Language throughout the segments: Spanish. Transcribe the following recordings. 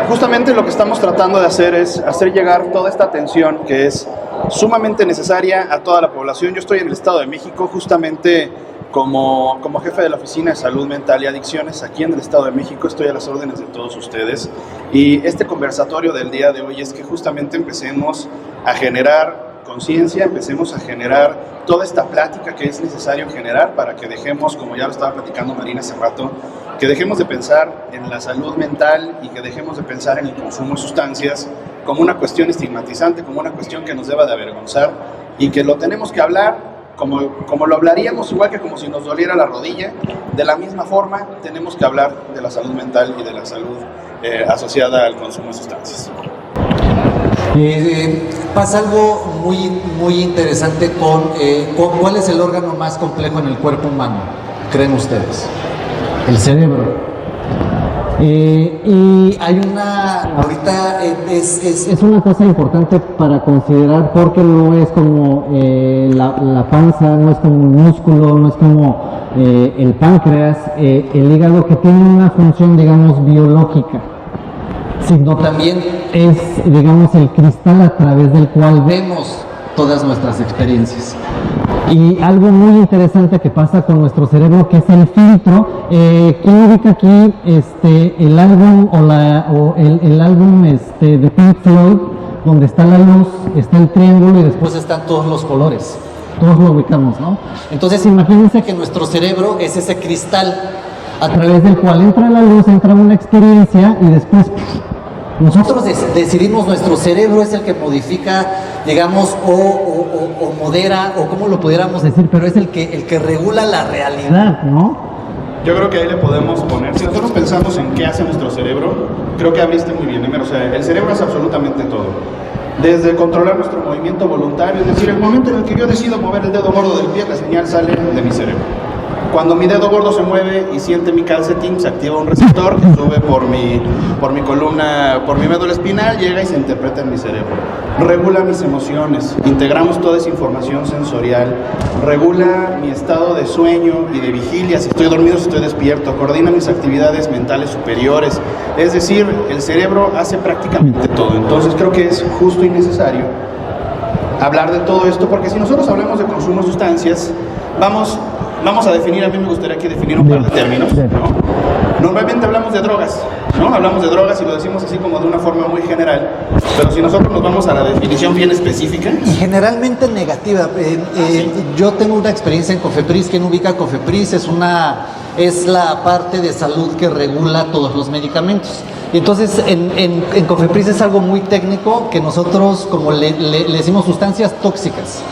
Justamente lo que estamos tratando de hacer es hacer llegar toda esta atención que es sumamente necesaria a toda la población. Yo estoy en el Estado de México justamente como jefe de la Oficina de Salud Mental y Adicciones aquí en el Estado de México. Estoy a las órdenes de todos ustedes y este conversatorio del día de hoy es que justamente empecemos a generar conciencia, empecemos a generar toda esta plática que es necesario generar para que dejemos, como ya lo estaba platicando Marina hace rato, que dejemos de pensar en la salud mental y que dejemos de pensar en el consumo de sustancias como una cuestión estigmatizante, como una cuestión que nos deba de avergonzar y que lo tenemos que hablar como lo hablaríamos, igual que como si nos doliera la rodilla. De la misma forma tenemos que hablar de la salud mental y de la salud asociada al consumo de sustancias. Pasa algo muy interesante con ¿cuál es el órgano más complejo en el cuerpo humano? ¿Creen ustedes? El cerebro. Y hay ahorita es una cosa importante para considerar, porque no es como la panza, no es como un músculo, no es como el páncreas, el hígado, que tiene una función, digamos, biológica, sino también es, digamos, el cristal a través del cual vemos todas nuestras experiencias. Y algo muy interesante que pasa con nuestro cerebro, que es el filtro. ¿Quién ubica aquí el álbum el álbum de Pink Floyd, donde está la luz, está el triángulo y después están todos los colores? Todos lo ubicamos, ¿no? Entonces imagínense que nuestro cerebro es ese cristal a través del cual entra la luz, entra una experiencia y después nosotros decidimos, nuestro cerebro es el que modifica, digamos, o modera, o como lo pudiéramos decir, pero es el que regula la realidad, ¿no? Yo creo que ahí le podemos poner, si nosotros pensamos en qué hace nuestro cerebro, creo que abriste muy bien, o sea, el cerebro hace absolutamente todo. Desde controlar nuestro movimiento voluntario, es decir, el momento en el que yo decido mover el dedo gordo del pie, la señal sale de mi cerebro. Cuando mi dedo gordo se mueve y siente mi calcetín, se activa un receptor que sube por mi columna, por mi médula espinal, llega y se interpreta en mi cerebro. Regula mis emociones, integramos toda esa información sensorial, regula mi estado de sueño y de vigilia, si estoy dormido, si estoy despierto, coordina mis actividades mentales superiores. Es decir, el cerebro hace prácticamente todo. Entonces creo que es justo y necesario hablar de todo esto, porque si nosotros hablamos de consumo de sustancias, vamos a definir, a mí me gustaría aquí definir un par de términos, ¿no? Normalmente hablamos de drogas, ¿no? Hablamos de drogas y lo decimos así como de una forma muy general, pero si nosotros nos vamos a la definición bien específica. Y generalmente negativa. Yo tengo una experiencia en Cofepris. ¿Quién ubica Cofepris? Es la parte de salud que regula todos los medicamentos. Y entonces en Cofepris es algo muy técnico, que nosotros como le decimos sustancias tóxicas.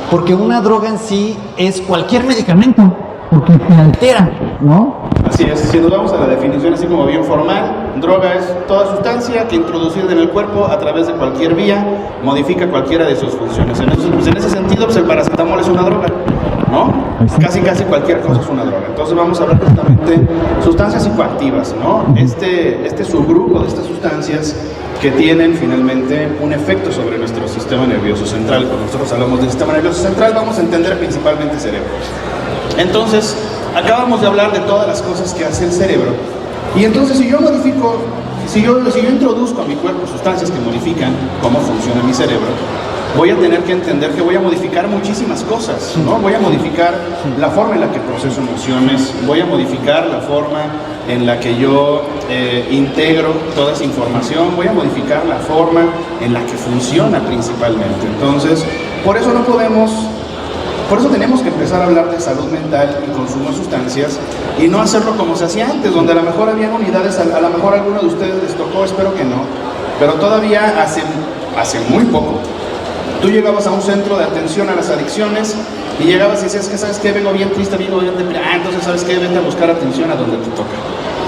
Porque una droga en sí es cualquier medicamento, porque te altera, ¿no? Así es, si nos vamos a la definición así como bien formal, droga es toda sustancia que introducida en el cuerpo a través de cualquier vía modifica cualquiera de sus funciones. En ese sentido, pues el paracetamol es una droga, ¿no? Casi cualquier cosa es una droga. Entonces vamos a hablar justamente de sustancias psicoactivas, ¿no? Este subgrupo de estas sustancias que tienen finalmente un efecto sobre nuestro sistema nervioso central. Cuando nosotros hablamos del sistema nervioso central, vamos a entender principalmente el cerebro. Entonces, acabamos de hablar de todas las cosas que hace el cerebro. Y entonces, si yo introduzco a mi cuerpo sustancias que modifican cómo funciona mi cerebro, voy a tener que entender que voy a modificar muchísimas cosas, ¿no? Voy a modificar la forma en la que proceso emociones, voy a modificar la forma en la que yo integro toda esa información, voy a modificar la forma en la que funciona principalmente. Entonces, por eso tenemos que empezar a hablar de salud mental y consumo de sustancias y no hacerlo como se hacía antes, donde a lo mejor había unidades, a lo mejor a alguno de ustedes les tocó, espero que no, pero todavía hace muy poco. Tú llegabas a un centro de atención a las adicciones y llegabas y decías que, ¿sabes qué? Vengo bien triste, vengo bien deprimida. Entonces, ¿sabes qué? Vente a buscar atención a donde te toca.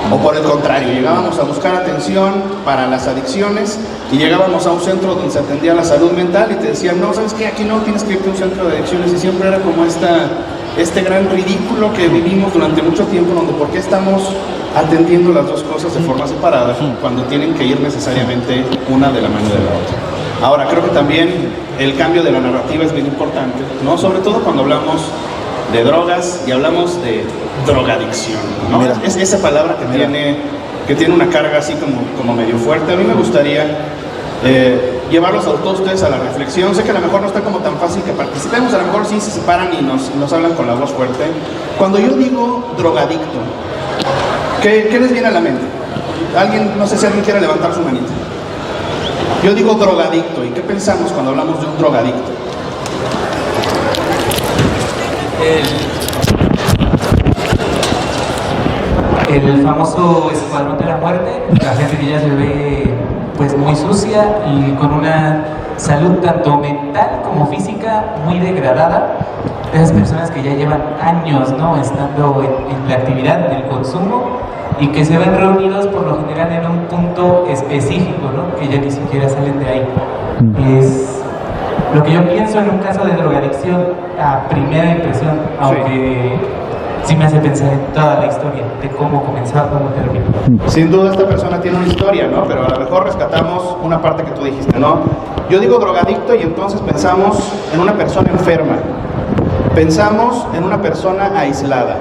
O por el contrario, llegábamos a buscar atención para las adicciones y llegábamos a un centro donde se atendía la salud mental y te decían, no, ¿sabes qué? Aquí no, tienes que irte a un centro de adicciones. Y siempre era como este gran ridículo que vivimos durante mucho tiempo, donde ¿por qué estamos atendiendo las dos cosas de forma separada cuando tienen que ir necesariamente una de la mano de la otra? Ahora, creo que también el cambio de la narrativa es bien importante, ¿no? Sobre todo cuando hablamos de drogas y hablamos de drogadicción, ¿no? Es esa palabra que que tiene una carga así como medio fuerte. A mí me gustaría llevarlos a todos ustedes a la reflexión. Sé que a lo mejor no está como tan fácil que participemos, a lo mejor sí se separan y nos hablan con la voz fuerte. Cuando yo digo drogadicto, ¿qué les viene a la mente? Alguien, no sé si alguien quiere levantar su manita. Yo digo drogadicto, ¿y qué pensamos cuando hablamos de un drogadicto? El famoso escuadrón de la muerte, la gente que ya se ve pues muy sucia y con una salud tanto mental como física muy degradada. Esas personas que ya llevan años, ¿no?, estando en la actividad del consumo y que se ven reunidos por lo general en un punto específico, ¿no?, que ya ni siquiera salen de ahí. Es lo que yo pienso en un caso de drogadicción a primera impresión, aunque sí me hace pensar en toda la historia de cómo comenzó, cómo terminó. Sin duda esta persona tiene una historia, ¿no? Pero a lo mejor rescatamos una parte que tú dijiste, ¿no? Yo digo drogadicto y entonces pensamos en una persona enferma, pensamos en una persona aislada,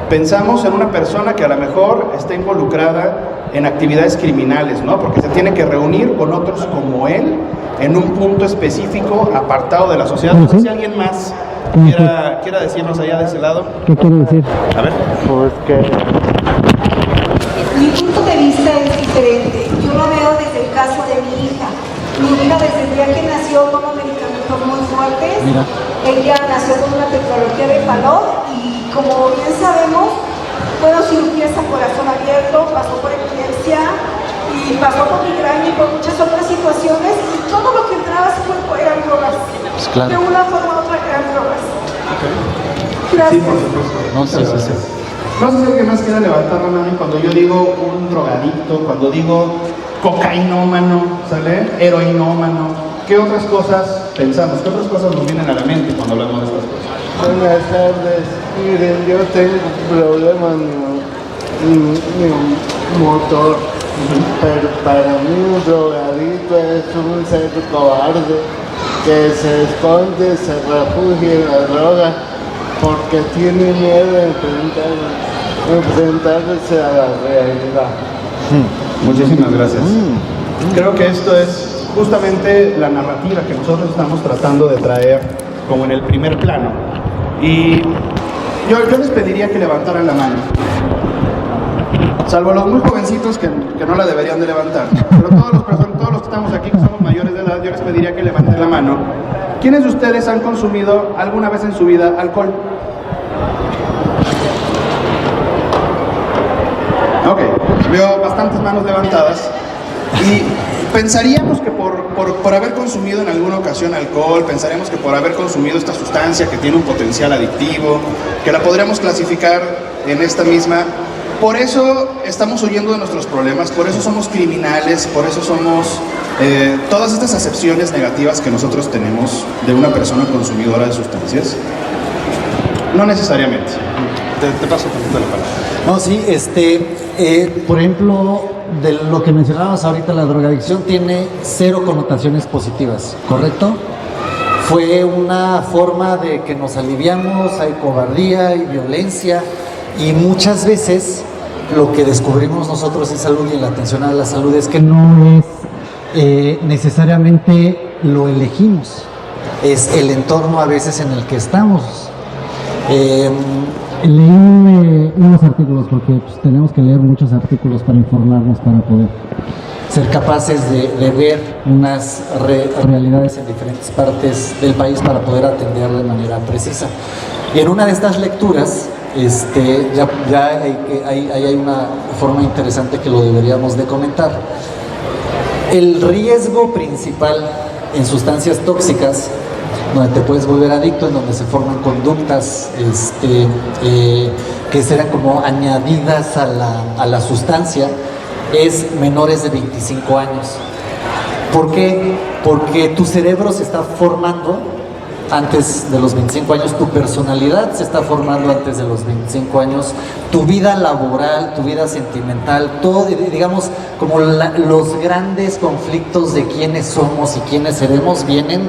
pensamos en una persona que a lo mejor está involucrada en actividades criminales, ¿no? Porque se tiene que reunir con otros como él en un punto específico, apartado de la sociedad. No sé si alguien más quiera decirnos allá de ese lado. ¿Qué quiere decir? A ver. Pues que Mi punto de vista es diferente. Yo lo veo desde el caso de mi hija. Mi hija desde el día que nació con medicamentos muy fuertes. Mira. Ella nació con una tetralogía de Fallot y como bien sabemos, bueno, cirugías a corazón abierto, pasó por epilepsia y pasó por migraña y por muchas otras situaciones y todo lo que entraba a su cuerpo eran drogas. Pues claro. De una forma u otra eran drogas. Okay. Gracias. Sí, por supuesto. No, sí. No sé si alguien más quiera levantar la mano y cuando yo digo un drogadicto, cuando digo cocainómano, ¿sale? Heroinómano, ¿qué otras cosas pensamos? ¿Qué otras cosas nos vienen a la mente cuando hablamos de estas cosas? buenas tardes, miren, yo tengo un problema en mi motor, pero para mí un drogadito es un ser cobarde que se esconde, se refugia en la droga porque tiene miedo de enfrentarse a la realidad. Muchísimas gracias. Creo que esto es justamente la narrativa que nosotros estamos tratando de traer como en el primer plano. Y yo les pediría que levantaran la mano. Salvo los muy jovencitos que no la deberían de levantar. Pero todos los que estamos aquí, que somos mayores de edad, yo les pediría que levanten la mano. ¿Quiénes de ustedes han consumido alguna vez en su vida alcohol? Ok, veo bastantes manos levantadas. Y pensaríamos que por haber consumido en alguna ocasión alcohol, pensaríamos que por haber consumido esta sustancia que tiene un potencial adictivo, que la podríamos clasificar en esta misma. Por eso estamos huyendo de nuestros problemas, por eso somos criminales, por eso somos todas estas acepciones negativas que nosotros tenemos de una persona consumidora de sustancias. No necesariamente. Te paso un poquito la palabra. No, sí, por ejemplo, de lo que mencionabas ahorita, la drogadicción tiene cero connotaciones positivas, ¿correcto? Fue una forma de que nos aliviamos, hay cobardía y violencia, y muchas veces lo que descubrimos nosotros en salud y en la atención a la salud es que no es necesariamente lo elegimos, es el entorno a veces en el que estamos. Leí unos artículos porque tenemos que leer muchos artículos para informarnos, para poder ser capaces de ver unas realidades en diferentes partes del país para poder atender de manera precisa. Y en una de estas lecturas, hay una forma interesante que lo deberíamos de comentar. El riesgo principal en sustancias tóxicas, donde te puedes volver adicto, en donde se forman conductas que serán como añadidas a la sustancia, es menores de 25 años. ¿Por qué? Porque tu cerebro se está formando antes de los 25 años, tu personalidad se está formando antes de los 25 años, tu vida laboral, tu vida sentimental, todo, digamos, como los grandes conflictos de quiénes somos y quiénes seremos vienen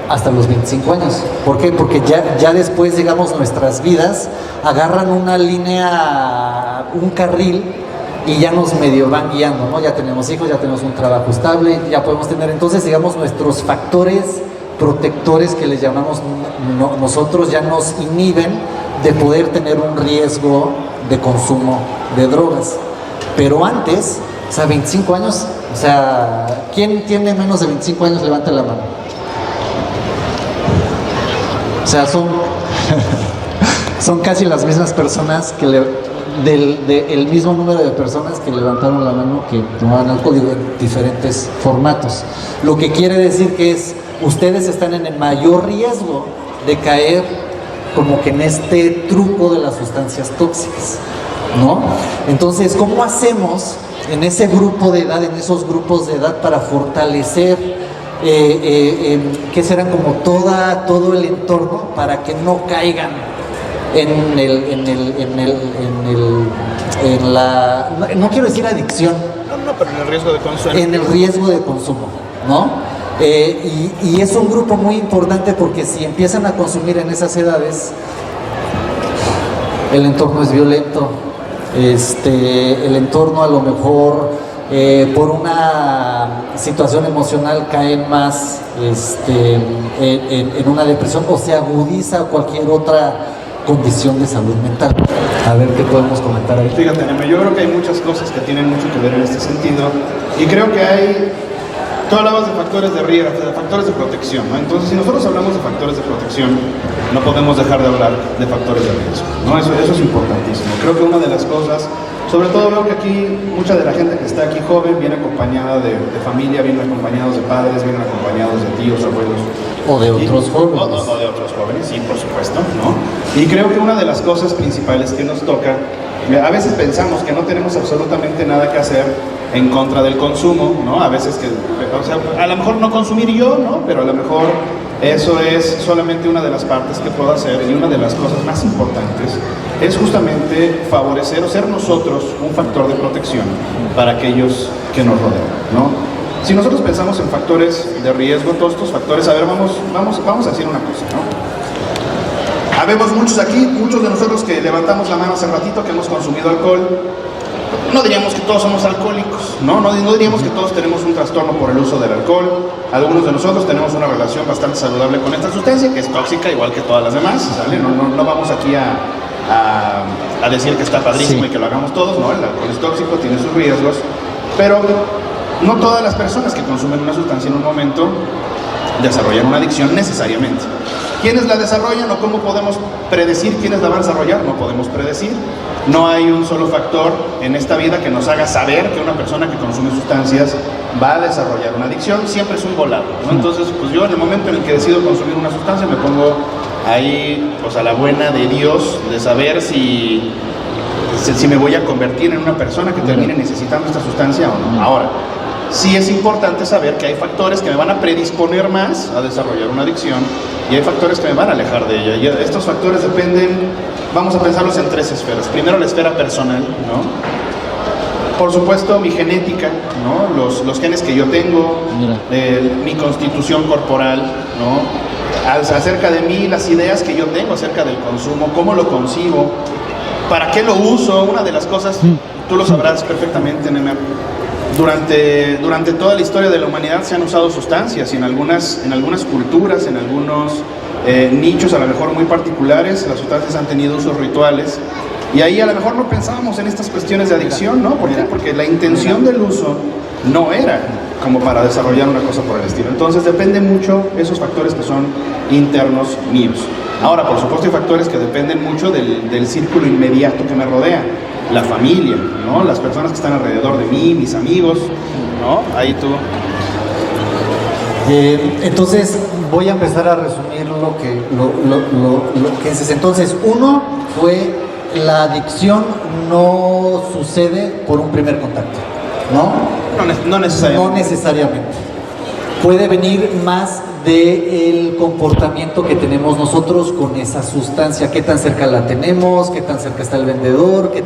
hasta los 25 años. ¿Por qué? Porque ya después, digamos, nuestras vidas agarran una línea, un carril y ya nos medio van guiando, ¿no? Ya tenemos hijos, ya tenemos un trabajo estable, ya podemos tener entonces, digamos, nuestros factores protectores que les llamamos nosotros ya nos inhiben de poder tener un riesgo de consumo de drogas. Pero antes, o sea, 25 años, o sea, ¿quién tiene menos de 25 años? Levanta la mano. O sea, son casi las mismas personas que el mismo número de personas que levantaron la mano que tomaban alcohol en diferentes formatos. Lo que quiere decir que ustedes están en el mayor riesgo de caer como que en este truco de las sustancias tóxicas, ¿no? Entonces, ¿cómo hacemos en ese grupo de edad, en esos grupos de edad para fortalecer que serán como todo el entorno para que no caigan en la, no quiero decir adicción, pero en el riesgo de consumo. En el riesgo de consumo, ¿no? Y es un grupo muy importante porque si empiezan a consumir en esas edades, el entorno es violento, el entorno a lo mejor por una situación emocional caen más en una depresión o se agudiza cualquier otra condición de salud mental. A ver qué podemos comentar ahí. Fíjate, Neme, yo creo que hay muchas cosas que tienen mucho que ver en este sentido y creo que hay, tú hablabas de factores de riesgo, de factores de protección, ¿no? Entonces, si nosotros hablamos de factores de protección, no podemos dejar de hablar de factores de riesgo, ¿no? Eso es importantísimo. Creo que una de las cosas, sobre todo veo que aquí mucha de la gente que está aquí joven viene acompañada de familia, vienen acompañados de padres, vienen acompañados de tíos, abuelos. O de otros jóvenes. O de otros jóvenes, sí, por supuesto, ¿no? Y creo que una de las cosas principales que nos toca, a veces pensamos que no tenemos absolutamente nada que hacer en contra del consumo, ¿no? A veces que, o sea, a lo mejor no consumir yo, ¿no? Pero a lo mejor eso es solamente una de las partes que puedo hacer y una de las cosas más importantes es justamente favorecer o ser nosotros un factor de protección para aquellos que nos rodean, ¿no? Si nosotros pensamos en factores de riesgo, todos estos factores, a ver, vamos a decir una cosa, ¿no? Habemos muchos aquí, muchos de nosotros que levantamos la mano hace ratito que hemos consumido alcohol. No diríamos que todos somos alcohólicos, ¿no? No diríamos que todos tenemos un trastorno por el uso del alcohol. Algunos de nosotros tenemos una relación bastante saludable con esta sustancia, que es tóxica, igual que todas las demás, ¿sale? No vamos aquí a decir que está padrísimo, sí, y que lo hagamos todos, ¿no? El alcohol es tóxico, tiene sus riesgos, pero no todas las personas que consumen una sustancia en un momento desarrollan una adicción necesariamente. ¿Quiénes la desarrollan o cómo podemos predecir quiénes la van a desarrollar? No podemos predecir. No hay un solo factor en esta vida que nos haga saber que una persona que consume sustancias va a desarrollar una adicción. Siempre es un volado, ¿no? Entonces, pues yo en el momento en el que decido consumir una sustancia me pongo ahí, pues a la buena de Dios, de saber si me voy a convertir en una persona que termine necesitando esta sustancia o no. Ahora, sí es importante saber que hay factores que me van a predisponer más a desarrollar una adicción y hay factores que me van a alejar de ella. Y estos factores dependen, vamos a pensarlos en tres esferas. Primero, la esfera personal, ¿no? Por supuesto, mi genética, ¿no? Los genes que yo tengo, mi constitución corporal, ¿no? Acerca de mí, las ideas que yo tengo acerca del consumo, cómo lo concibo, para qué lo uso. Una de las cosas, tú lo sabrás perfectamente, Nemer. Durante toda la historia de la humanidad se han usado sustancias y en algunas culturas, en algunos nichos a lo mejor muy particulares, las sustancias han tenido usos rituales y ahí a lo mejor no pensábamos en estas cuestiones de adicción, ¿no? ¿Por qué? Porque la intención del uso no era como para desarrollar una cosa por el estilo. Entonces depende mucho esos factores que son internos míos. Ahora, por supuesto, hay factores que dependen mucho del círculo inmediato que me rodea. La familia, ¿no? Las personas que están alrededor de mí, mis amigos, ¿no? Ahí tú. Entonces voy a empezar a resumir lo que es. Entonces, uno fue la adicción no sucede por un primer contacto, ¿no? No necesariamente. No necesariamente. Puede venir más del comportamiento que tenemos nosotros con esa sustancia, qué tan cerca la tenemos, qué tan cerca está el vendedor, qué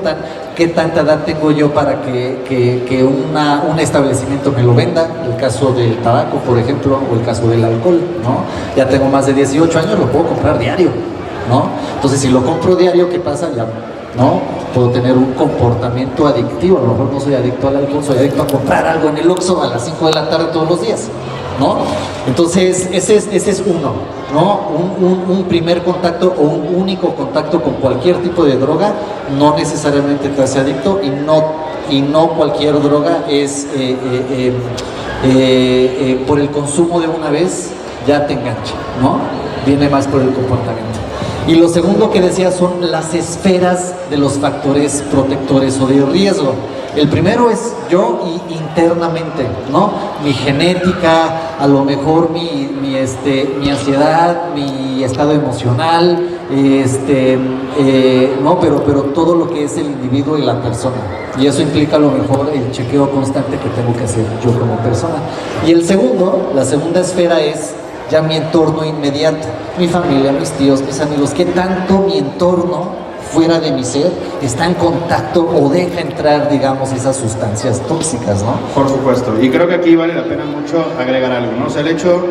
tanta edad tengo yo para que un establecimiento me lo venda, el caso del tabaco, por ejemplo, o el caso del alcohol, ¿no? Ya tengo más de 18 años, lo puedo comprar diario, ¿no? Entonces, si lo compro diario, ¿qué pasa? Ya ¿no? Puedo tener un comportamiento adictivo, a lo mejor no soy adicto al alcohol, soy adicto a comprar algo en el Oxxo a las 5 de la tarde todos los días, ¿no? Entonces, ese es uno, ¿no? Un primer contacto o un único contacto con cualquier tipo de droga no necesariamente te hace adicto, y no cualquier droga es por el consumo de una vez ya te engancha, ¿no? Viene más por el comportamiento. Y lo segundo que decía son las esferas de los factores protectores o de riesgo. El primero es yo internamente, ¿no? Mi genética, a lo mejor mi ansiedad, mi estado emocional, no, pero todo lo que es el individuo y la persona. Y eso implica a lo mejor el chequeo constante que tengo que hacer yo como persona. Y la segunda esfera es ya mi entorno inmediato, mi familia, mis tíos, mis amigos, qué tanto mi entorno fuera de mi ser está en contacto o deja entrar, digamos, esas sustancias tóxicas, ¿no? Por supuesto, y creo que aquí vale la pena mucho agregar algo, ¿no? O sea, el hecho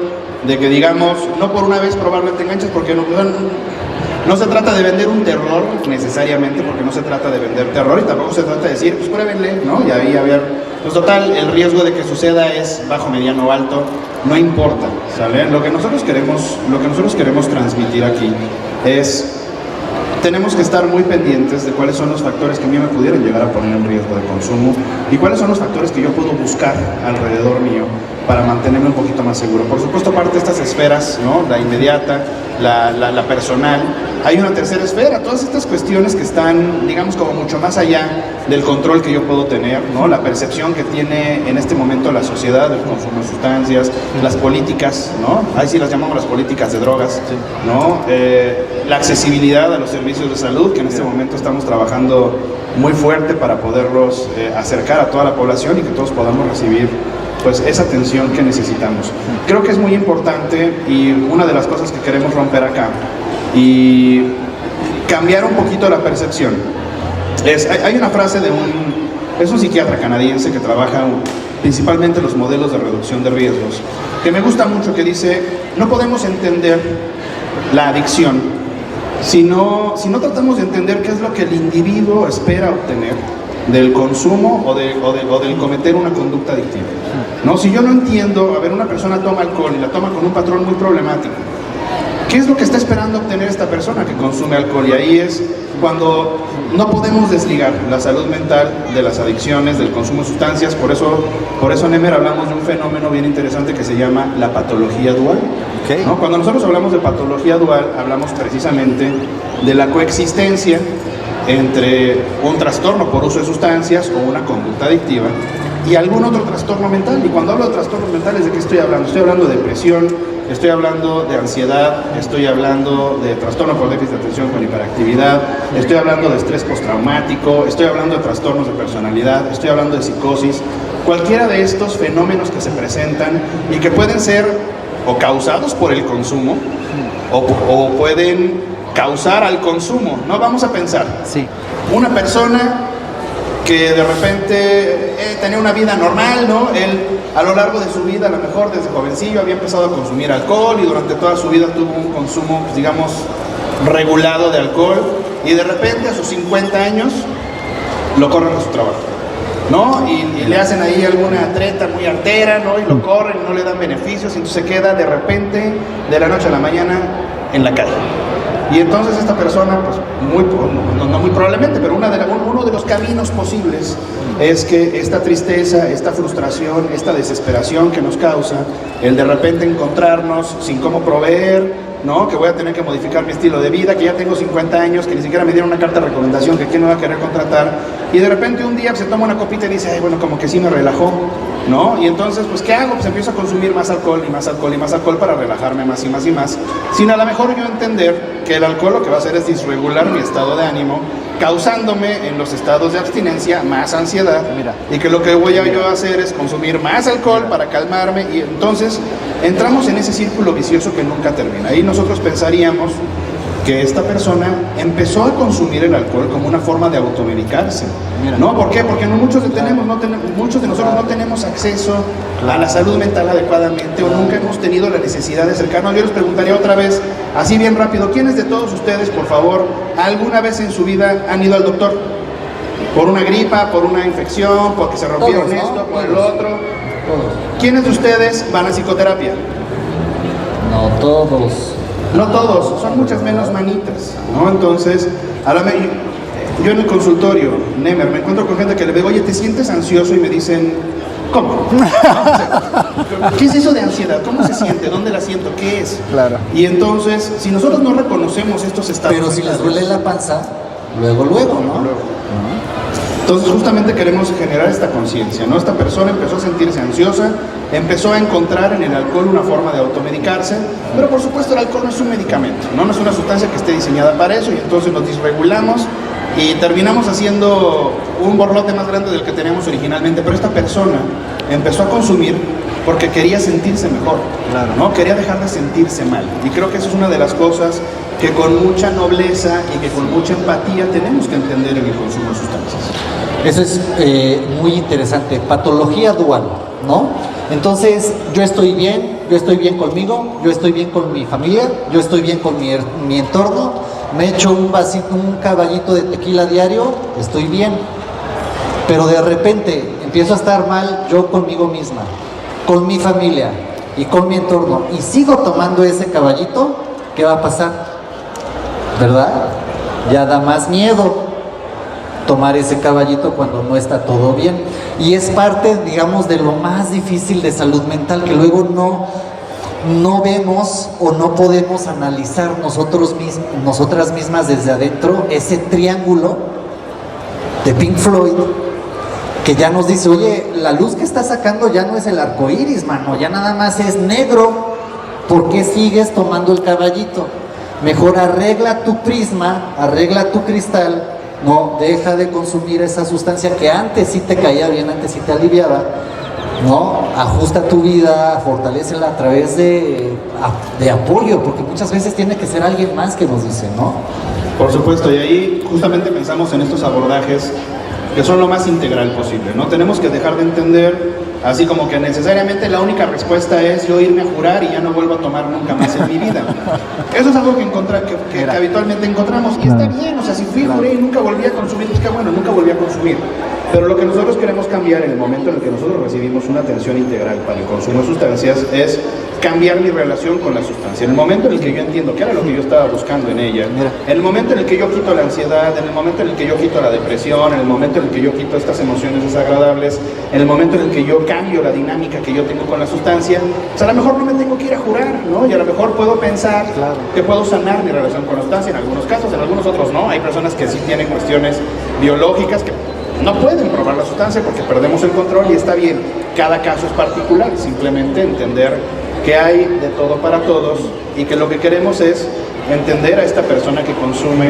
de que, digamos, no por una vez probablemente te enganches, porque no se trata de vender un terror necesariamente, porque no se trata de vender terror, y tampoco se trata de decir, pues pruébenle, ¿no? Y ahí, a ver, pues total, el riesgo de que suceda es bajo, mediano o alto, no importa, ¿sale? Lo que nosotros queremos transmitir aquí es, tenemos que estar muy pendientes de cuáles son los factores que a mí me pudieran llegar a poner en riesgo de consumo y cuáles son los factores que yo puedo buscar alrededor mío para mantenerme un poquito más seguro. Por supuesto, aparte de estas esferas, ¿no? La inmediata, la personal, hay una tercera esfera, todas estas cuestiones que están, digamos, como mucho más allá del control que yo puedo tener, ¿no? La percepción que tiene en este momento la sociedad del consumo de sustancias, las políticas, ¿no? Ahí sí las llamamos las políticas de drogas, ¿no? La accesibilidad a los servicios de salud, que en este momento estamos trabajando muy fuerte para poderlos acercar a toda la población y que todos podamos recibir pues esa atención que necesitamos. Creo que es muy importante, y una de las cosas que queremos romper acá y cambiar un poquito la percepción hay una frase es un psiquiatra canadiense que trabaja principalmente los modelos de reducción de riesgos, que me gusta mucho, que dice: no podemos entender la adicción si no tratamos de entender qué es lo que el individuo espera obtener del consumo o del cometer una conducta adictiva, ¿no? Si yo no entiendo, a ver, una persona toma alcohol y la toma con un patrón muy problemático, ¿qué es lo que está esperando obtener esta persona que consume alcohol? Y ahí es cuando no podemos desligar la salud mental de las adicciones, del consumo de sustancias. Por eso Nemer, hablamos de un fenómeno bien interesante que se llama la patología dual, ¿no? Cuando nosotros hablamos de patología dual, hablamos precisamente de la coexistencia entre un trastorno por uso de sustancias o una conducta adictiva y algún otro trastorno mental. Y cuando hablo de trastornos mentales, ¿de qué estoy hablando? Estoy hablando de depresión, estoy hablando de ansiedad, estoy hablando de trastorno por déficit de atención con hiperactividad, estoy hablando de estrés postraumático, estoy hablando de trastornos de personalidad, estoy hablando de psicosis. Cualquiera de estos fenómenos que se presentan y que pueden ser o causados por el consumo o pueden causar al consumo, ¿no? Vamos a pensar, Sí. una persona que de repente tenía una vida normal, ¿no? Él a lo largo de su vida, a lo mejor desde jovencillo, había empezado a consumir alcohol y durante toda su vida tuvo un consumo, pues, digamos, regulado de alcohol, y de repente a sus 50 años lo corren de su trabajo, ¿no? Y le hacen ahí alguna treta muy artera, ¿no? Y lo corren, no le dan beneficios, y entonces se queda de repente, de la noche a la mañana, en la calle. Y entonces esta persona, pues no muy probablemente, pero uno de los caminos posibles es que esta tristeza, esta frustración, esta desesperación que nos causa el de repente encontrarnos sin cómo proveer, ¿no? Que voy a tener que modificar mi estilo de vida, que ya tengo 50 años, que ni siquiera me dieron una carta de recomendación, que quién me va a querer contratar, y de repente un día se toma una copita y dice: ay, bueno, como que sí me relajó, ¿no? Y entonces, pues, ¿qué hago? Pues empiezo a consumir más alcohol y más alcohol y más alcohol para relajarme más y más y más, sin a lo mejor yo entender que el alcohol lo que va a hacer es disregular mi estado de ánimo, causándome en los estados de abstinencia más ansiedad. Y que lo que voy a yo hacer es consumir más alcohol para calmarme, y entonces entramos en ese círculo vicioso que nunca termina. Ahí nosotros pensaríamos que esta persona empezó a consumir el alcohol como una forma de automedicarse. ¿No? ¿Por qué? Porque muchos de nosotros no tenemos acceso a la salud mental adecuadamente o nunca hemos tenido la necesidad de acercarnos. Yo les preguntaría otra vez, así bien rápido, ¿quiénes de todos ustedes, por favor, alguna vez en su vida han ido al doctor? Por una gripa, por una infección, porque se rompieron Todos, ¿no? esto, por el otro. ¿Quiénes de ustedes van a psicoterapia? No todos. No todos, son muchas menos manitas, ¿no? Entonces, yo en el consultorio, Nemer, me encuentro con gente que le digo, oye, ¿te sientes ansioso? Y me dicen, ¿cómo? ¿No? O sea, ¿qué es eso de ansiedad? ¿Cómo se siente? ¿Dónde la siento? ¿Qué es? Claro. Y entonces, si nosotros no reconocemos estos estados... Pero si les duele la panza, luego, ¿no? Entonces justamente queremos generar esta conciencia, ¿no? Esta persona empezó a sentirse ansiosa, empezó a encontrar en el alcohol una forma de automedicarse, pero por supuesto el alcohol no es un medicamento, no es una sustancia que esté diseñada para eso, y entonces nos disregulamos y terminamos haciendo un borlote más grande del que teníamos originalmente. Pero esta persona empezó a consumir porque quería sentirse mejor, ¿no? Quería dejar de sentirse mal, y creo que eso es una de las cosas que con mucha nobleza y que con mucha empatía tenemos que entender en el consumo de sustancias. Eso es muy interesante, patología dual, ¿no? Entonces, yo estoy bien conmigo, yo estoy bien con mi familia, yo estoy bien con mi entorno, me echo un vasito, un caballito de tequila diario, estoy bien. Pero de repente empiezo a estar mal yo conmigo misma, con mi familia y con mi entorno, y sigo tomando ese caballito, ¿qué va a pasar? ¿Verdad? Ya da más miedo tomar ese caballito cuando no está todo bien. Y es parte, digamos, de lo más difícil de salud mental, que luego no vemos o no podemos analizar nosotras mismas desde adentro ese triángulo de Pink Floyd que ya nos dice, oye, la luz que está sacando ya no es el arco iris, mano, ya nada más es negro. ¿Por qué sigues tomando el caballito? Mejor arregla tu prisma, arregla tu cristal, no, deja de consumir esa sustancia que antes sí te caía bien, antes sí te aliviaba, ¿no? Ajusta tu vida, fortalécela a través de apoyo, porque muchas veces tiene que ser alguien más que nos dice, ¿no? Por supuesto, y ahí justamente pensamos en estos abordajes que son lo más integral posible, ¿no? Tenemos que dejar de entender así como que necesariamente la única respuesta es yo irme a jurar y ya no vuelvo a tomar nunca más en mi vida. Eso es algo que habitualmente encontramos, y está bien, o sea, si fui, juré y nunca volví a consumir, pues que bueno, nunca volví a consumir. Pero lo que nosotros queremos cambiar en el momento en el que nosotros recibimos una atención integral para el consumo de sustancias es cambiar mi relación con la sustancia. En el momento en el que yo entiendo que era lo que yo estaba buscando en ella, en el momento en el que yo quito la ansiedad, en el momento en el que yo quito la depresión, en el momento en el que yo quito estas emociones desagradables, en el momento en el que yo cambio la dinámica que yo tengo con la sustancia, pues a lo mejor no me tengo que ir a jurar, ¿no? Y a lo mejor puedo pensar que puedo sanar mi relación con la sustancia en algunos casos, en algunos otros no. Hay personas que sí tienen cuestiones biológicas que no pueden probar la sustancia porque perdemos el control, y está bien, cada caso es particular, simplemente entender que hay de todo para todos, y que lo que queremos es entender a esta persona que consume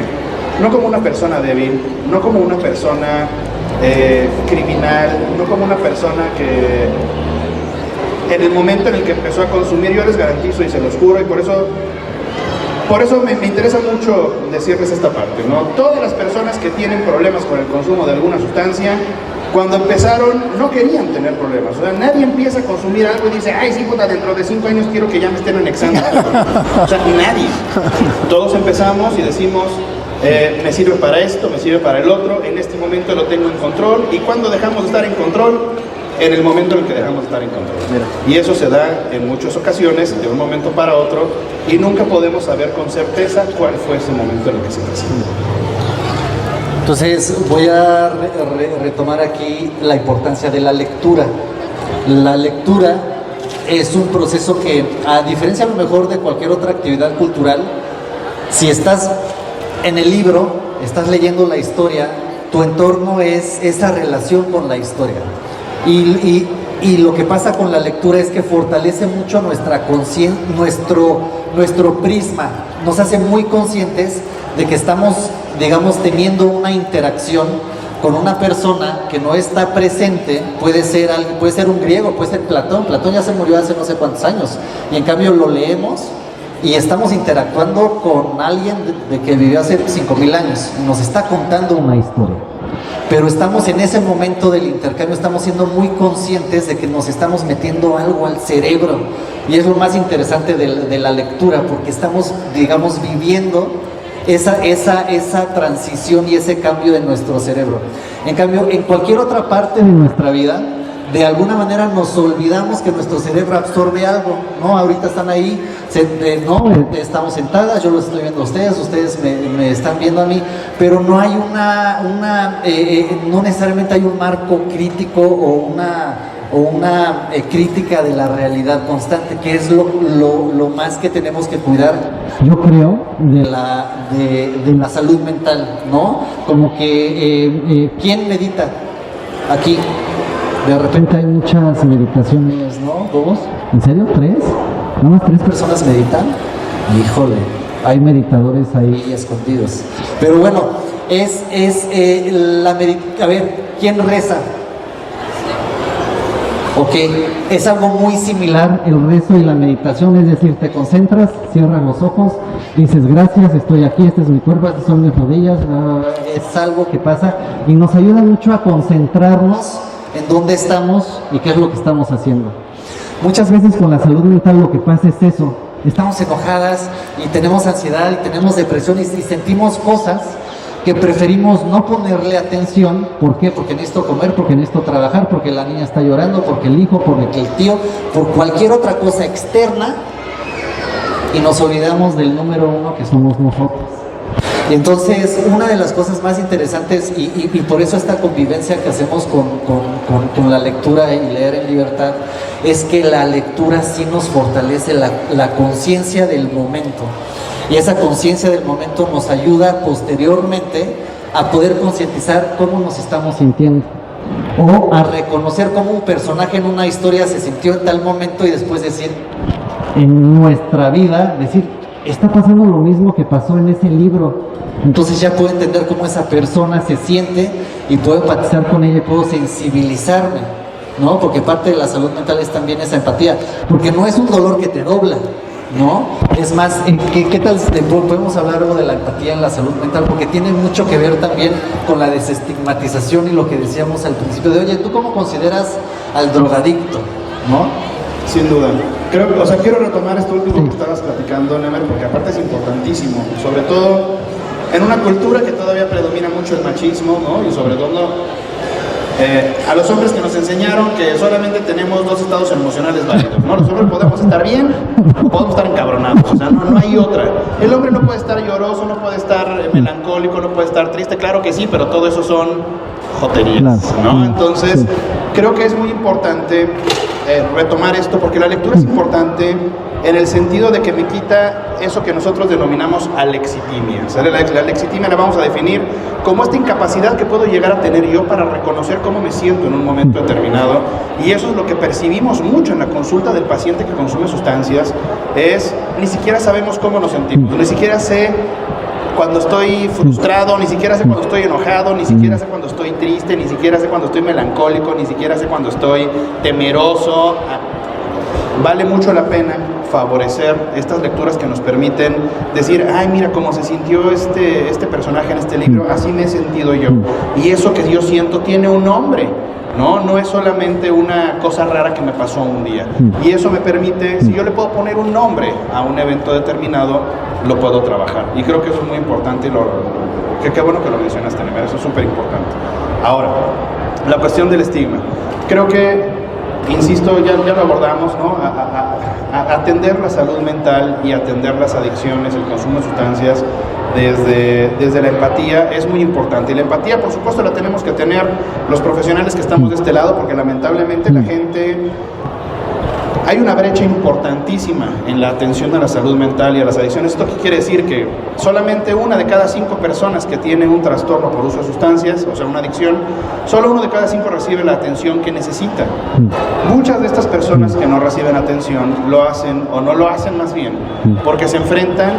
no como una persona débil, no como una persona criminal, no como una persona que en el momento en el que empezó a consumir, yo les garantizo y se los juro, y por eso me interesa mucho decirles esta parte, ¿no? Todas las personas que tienen problemas con el consumo de alguna sustancia, cuando empezaron no querían tener problemas. O sea, nadie empieza a consumir algo y dice, ay, sí, puta, dentro de 5 años quiero que ya me estén anexando. O sea, nadie. Todos empezamos y decimos, me sirve para esto, me sirve para el otro, en este momento lo tengo en control. ¿Y cuando dejamos de estar en control? En el momento en el que dejamos de estar en control. Y eso se da en muchas ocasiones, de un momento para otro, y nunca podemos saber con certeza cuál fue ese momento en el que se presentó. Entonces voy a retomar aquí la importancia de la lectura. La lectura es un proceso que, a diferencia a lo mejor de cualquier otra actividad cultural, si estás en el libro, estás leyendo la historia, tu entorno es esa relación con la historia. Y lo que pasa con la lectura es que fortalece mucho nuestra conciencia, nuestro prisma, nos hace muy conscientes de que estamos, digamos, teniendo una interacción con una persona que no está presente. Puede ser un griego, puede ser Platón ya se murió hace no sé cuántos años, y en cambio lo leemos y estamos interactuando con alguien de que vivió hace 5000 años, nos está contando una historia. Pero estamos en ese momento del intercambio, estamos siendo muy conscientes de que nos estamos metiendo algo al cerebro. Y es lo más interesante de la lectura, porque estamos, digamos, viviendo esa transición y ese cambio de nuestro cerebro. En cambio, en cualquier otra parte de nuestra vida, de alguna manera nos olvidamos que nuestro cerebro absorbe algo, ¿no? Ahorita están ahí, estamos sentadas, yo los estoy viendo a ustedes me están viendo a mí, pero no hay no necesariamente hay un marco crítico o una crítica de la realidad constante, que es lo más que tenemos que cuidar, yo creo, de la salud mental, ¿no? Como que, ¿quién medita aquí? De repente hay muchas meditaciones, ¿no? ¿2? ¿En serio? ¿3? ¿No? ¿3 personas meditan? Híjole, hay meditadores ahí escondidos. Pero bueno, a ver, ¿quién reza? Ok, es algo muy similar el rezo y la meditación, es decir, te concentras, cierras los ojos, dices gracias, estoy aquí, este es mi cuerpo, estas son mis rodillas, es algo que pasa y nos ayuda mucho a concentrarnos en dónde estamos y qué es lo que estamos haciendo. Muchas veces con la salud mental lo que pasa es eso, estamos enojadas y tenemos ansiedad y tenemos depresión y sentimos cosas que preferimos no ponerle atención. ¿Por qué? Porque necesito comer, porque necesito trabajar, porque la niña está llorando, porque el hijo, porque el tío, por cualquier otra cosa externa, y nos olvidamos del número uno que somos nosotros. Y entonces, una de las cosas más interesantes, y por eso esta convivencia que hacemos con la lectura y leer en libertad, es que la lectura sí nos fortalece la conciencia del momento. Y esa conciencia del momento nos ayuda posteriormente a poder concientizar cómo nos estamos sintiendo. O a reconocer cómo un personaje en una historia se sintió en tal momento y después decir, en nuestra vida, decir, está pasando lo mismo que pasó en ese libro. Entonces ya puedo entender cómo esa persona se siente y puedo empatizar con ella y puedo sensibilizarme, ¿no? Porque parte de la salud mental es también esa empatía, porque no es un dolor que te dobla, ¿no? Es más, ¿qué tal podemos hablar algo de la empatía en la salud mental? Porque tiene mucho que ver también con la desestigmatización y lo que decíamos al principio de, oye, ¿tú cómo consideras al drogadicto, no? Sin duda. Quiero retomar esto último que estabas platicando, Nemer, porque aparte es importantísimo, sobre todo en una cultura que todavía predomina mucho el machismo, ¿no? Y sobre todo a los hombres que nos enseñaron que solamente tenemos 2 estados emocionales válidos, ¿no? Los hombres podemos estar bien o podemos estar encabronados, o sea, no hay otra. El hombre no puede estar lloroso, no puede estar melancólico, no puede estar triste, claro que sí, pero todo eso son joterías, ¿no? Entonces, creo que es muy importante retomar esto, porque la lectura es importante en el sentido de que me quita eso que nosotros denominamos alexitimia. O sea, la alexitimia la vamos a definir como esta incapacidad que puedo llegar a tener yo para reconocer cómo me siento en un momento determinado, y eso es lo que percibimos mucho en la consulta del paciente que consume sustancias, ni siquiera sabemos cómo nos sentimos, ni siquiera sé cuando estoy frustrado, ni siquiera sé cuando estoy enojado, ni siquiera sé cuando estoy triste, ni siquiera sé cuando estoy melancólico, ni siquiera sé cuando estoy temeroso. Vale mucho la pena favorecer estas lecturas que nos permiten decir, ay, mira cómo se sintió este personaje en este libro, así me he sentido yo. Y eso que yo siento tiene un nombre, ¿no? No es solamente una cosa rara que me pasó un día. Y eso me permite, si yo le puedo poner un nombre a un evento determinado, lo puedo trabajar. Y creo que eso es muy importante y qué bueno que lo mencionaste, Nemer, eso es súper importante. Ahora, la cuestión del estigma. Creo que, insisto, ya lo abordamos, ¿no? Atender la salud mental y atender las adicciones, el consumo de sustancias desde la empatía es muy importante. Y la empatía, por supuesto, la tenemos que tener los profesionales que estamos de este lado, porque lamentablemente la gente... Hay una brecha importantísima en la atención a la salud mental y a las adicciones. ¿Esto qué quiere decir? Que solamente 1 de cada 5 personas que tienen un trastorno por uso de sustancias, o sea, una adicción, solo 1 de cada 5 recibe la atención que necesita. Muchas de estas personas que no reciben atención lo hacen, o no lo hacen más bien, porque se enfrentan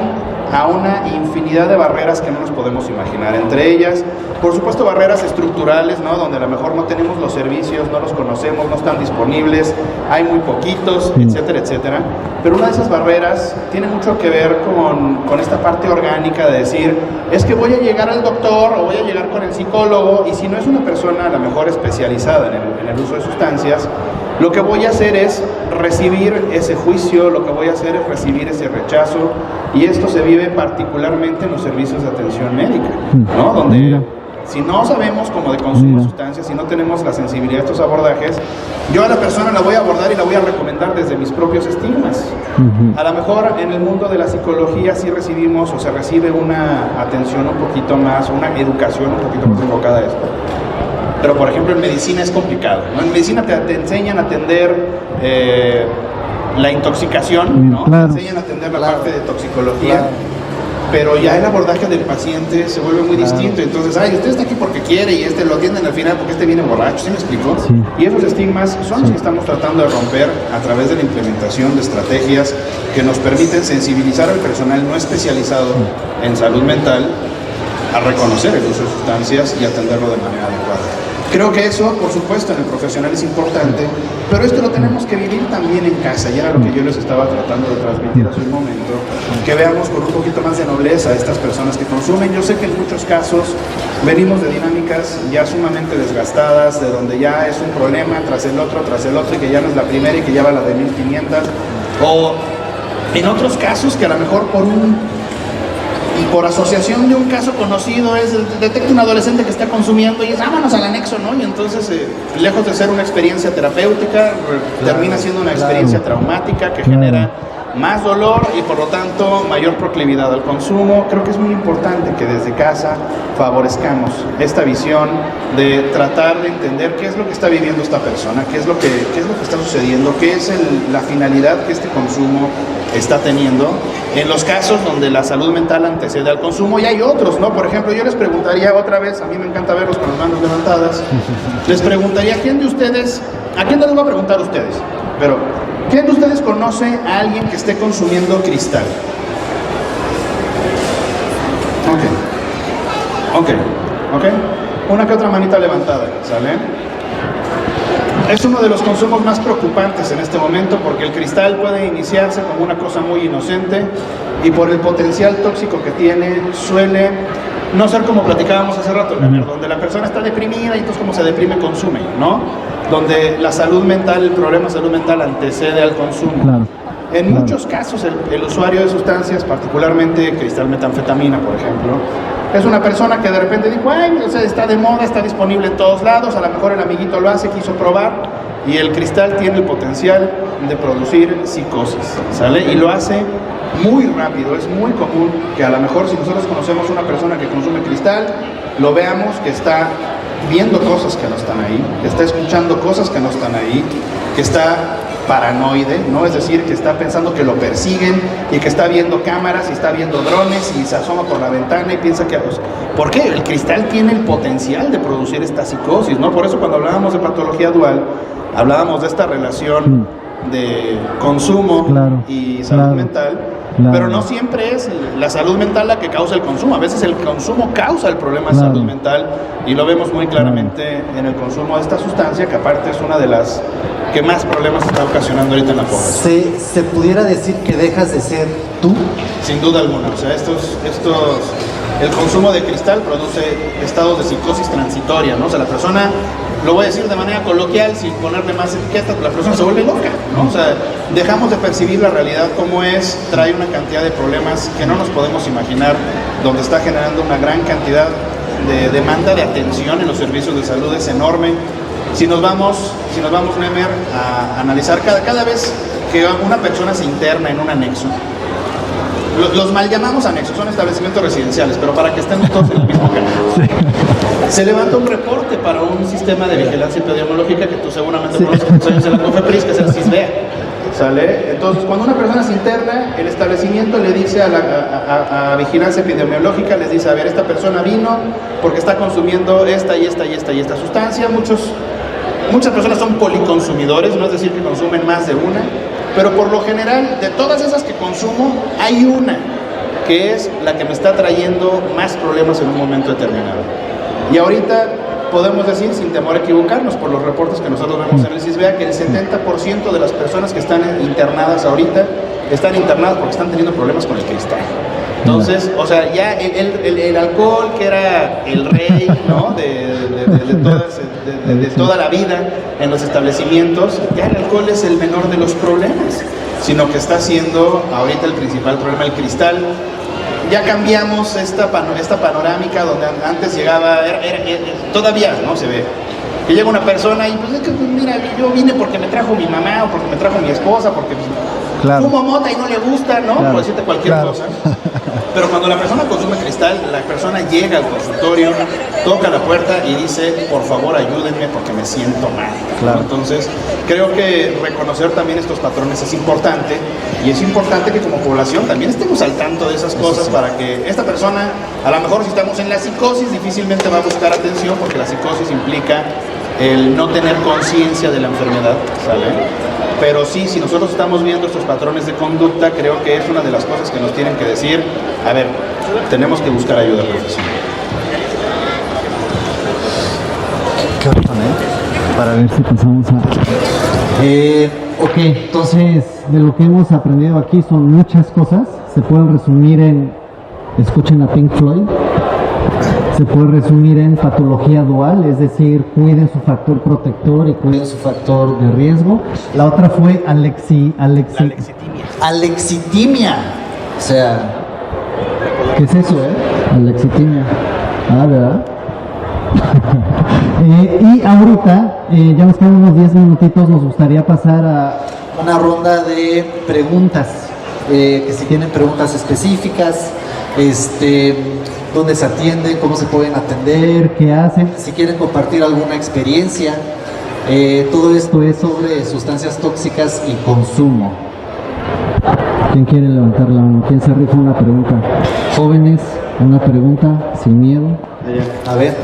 a una infinidad de barreras que no nos podemos imaginar. Entre ellas, por supuesto, barreras estructurales, ¿no? Donde a lo mejor no tenemos los servicios, no los conocemos, no están disponibles, hay muy poquitos, etcétera, etcétera. Pero una de esas barreras tiene mucho que ver con esta parte orgánica de decir, es que voy a llegar al doctor o voy a llegar con el psicólogo, y si no es una persona a lo mejor especializada en el uso de sustancias, lo que voy a hacer es recibir ese juicio, lo que voy a hacer es recibir ese rechazo, y esto se vive particularmente en los servicios de atención médica, ¿no? Donde si no sabemos como de consumo de sustancias, si no tenemos la sensibilidad de estos abordajes, yo a la persona la voy a abordar y la voy a recomendar desde mis propios estigmas. A lo mejor en el mundo de la psicología sí recibimos o se recibe una atención un poquito más, una educación un poquito más enfocada a esto. Pero por ejemplo en medicina es complicado, ¿no? En medicina te enseñan a atender la intoxicación, ¿no? Claro. Te enseñan a atender la parte de toxicología, pero ya el abordaje del paciente se vuelve muy distinto. Entonces, usted está aquí porque quiere y lo atienden al final porque viene borracho, ¿sí me explicó? Sí. Y esos estigmas son los que estamos tratando de romper a través de la implementación de estrategias que nos permiten sensibilizar al personal no especializado en salud mental a reconocer el uso de sustancias y atenderlo de manera adecuada. Creo que eso, por supuesto, en el profesional es importante, pero esto lo tenemos que vivir también en casa, ya era lo que yo les estaba tratando de transmitir hace un momento, que veamos con un poquito más de nobleza a estas personas que consumen. Yo sé que en muchos casos venimos de dinámicas ya sumamente desgastadas, de donde ya es un problema tras el otro, y que ya no es la primera y que ya va la de 1500, o en otros casos que a lo mejor por asociación de un caso conocido detecta un adolescente que está consumiendo y vámonos al anexo, ¿no? Y entonces, lejos de ser una experiencia terapéutica, termina siendo una experiencia traumática que genera más dolor y por lo tanto mayor proclividad al consumo. Creo que es muy importante que desde casa favorezcamos esta visión de tratar de entender qué es lo que está viviendo esta persona, qué es lo que está sucediendo, qué es la finalidad que este consumo está teniendo. En los casos donde la salud mental antecede al consumo, y hay otros, ¿no? Por ejemplo, yo les preguntaría otra vez, a mí me encanta verlos con las manos levantadas, les preguntaría, ¿a quién no les voy a preguntar a ustedes? Pero, ¿quién de ustedes conoce a alguien que esté consumiendo cristal? Ok. Una que otra manita levantada, ¿sale? Es uno de los consumos más preocupantes en este momento porque el cristal puede iniciarse como una cosa muy inocente y por el potencial tóxico que tiene suele no ser como platicábamos hace rato, donde la persona está deprimida y entonces como se deprime consume, ¿no? Donde la salud mental, el problema de salud mental antecede al consumo. Claro. En muchos casos el usuario de sustancias, particularmente cristal metanfetamina, por ejemplo, es una persona que de repente dijo, está de moda, está disponible en todos lados, a lo mejor el amiguito lo hace, quiso probar, y el cristal tiene el potencial de producir psicosis, ¿sale? Y lo hace muy rápido. Es muy común que a lo mejor si nosotros conocemos una persona que consume cristal, lo veamos que está viendo cosas que no están ahí, que está escuchando cosas que no están ahí, que está paranoide, ¿no? Es decir, que está pensando que lo persiguen y que está viendo cámaras y está viendo drones y se asoma por la ventana y piensa que... ¿Por qué? El cristal tiene el potencial de producir esta psicosis, ¿no? Por eso cuando hablábamos de patología dual, hablábamos de esta relación de consumo y salud mental, pero no siempre es la salud mental la que causa el consumo. A veces el consumo causa el problema de salud mental y lo vemos muy claramente en el consumo de esta sustancia, que aparte es una de las que más problemas está ocasionando ahorita en la población. ¿Se pudiera decir que dejas de ser tú? Sin duda alguna. O sea, el consumo de cristal produce estados de psicosis transitoria, ¿no? O sea, la persona, lo voy a decir de manera coloquial, sin ponerle más etiquetas, la persona se vuelve loca, ¿no? O sea, dejamos de percibir la realidad como es, trae una cantidad de problemas que no nos podemos imaginar, donde está generando una gran cantidad de demanda de atención en los servicios de salud, es enorme. Si nos vamos, Nemer, a analizar cada vez que una persona se interna en un anexo, los mal llamamos anexos, son establecimientos residenciales, pero para que estén todos en el mismo canal. Se levanta un reporte para un sistema de vigilancia epidemiológica que tú seguramente conoces muchos años en la COFEPRIS, que es el CISBEA. ¿Sale? Entonces, cuando una persona se interna, el establecimiento le dice a vigilancia epidemiológica, les dice, a ver, esta persona vino porque está consumiendo esta sustancia. Muchas personas son policonsumidores, no es decir que consumen más de una, pero por lo general, de todas esas que consumo, hay una que es la que me está trayendo más problemas en un momento determinado. Y ahorita podemos decir, sin temor a equivocarnos, por los reportes que nosotros vemos en el CISBEA, que el 70% de las personas que están internadas ahorita están internadas porque están teniendo problemas con el cristal. Entonces, o sea, ya el alcohol, que era el rey, ¿no?, de toda la vida en los establecimientos, ya el alcohol es el menor de los problemas, sino que está siendo ahorita el principal problema el cristal. Ya cambiamos esta panorámica donde antes llegaba, todavía no se ve, que llega una persona y pues es que mira, yo vine porque me trajo mi mamá o porque me trajo mi esposa, porque fumo mota y no le gusta, ¿no? Por decirte cualquier cosa. Pero cuando la persona consume cristal, la persona llega al consultorio, toca la puerta y dice, por favor ayúdenme porque me siento mal. Claro. Entonces, creo que reconocer también estos patrones es importante, y es importante que como población también estemos al tanto de esas cosas para que esta persona, a lo mejor si estamos en la psicosis, difícilmente va a buscar atención porque la psicosis implica el no tener conciencia de la enfermedad, ¿sale? Pero sí, si nosotros estamos viendo estos patrones de conducta, creo que es una de las cosas que nos tienen que decir, a ver, tenemos que buscar ayuda profesional. ¿Qué hora son, Para ver si pasamos a... ok, entonces, de lo que hemos aprendido aquí son muchas cosas. Se pueden resumir en... Escuchen a Pink Floyd. Se puede resumir en patología dual, es decir, cuiden su factor protector y cuiden su factor de riesgo. La otra fue alexitimia. O sea, ¿qué es eso, Alexitimia. Ah, ¿verdad? Y ahorita, ya nos quedan unos 10 minutitos, nos gustaría pasar a una ronda de preguntas. Que si tienen preguntas específicas, dónde se atienden, cómo se pueden atender, qué hacen, si quieren compartir alguna experiencia. Todo esto es sobre sustancias tóxicas y consumo. ¿Quién quiere levantar la mano? ¿Quién se rifa una pregunta? Jóvenes, una pregunta, sin miedo. A ver.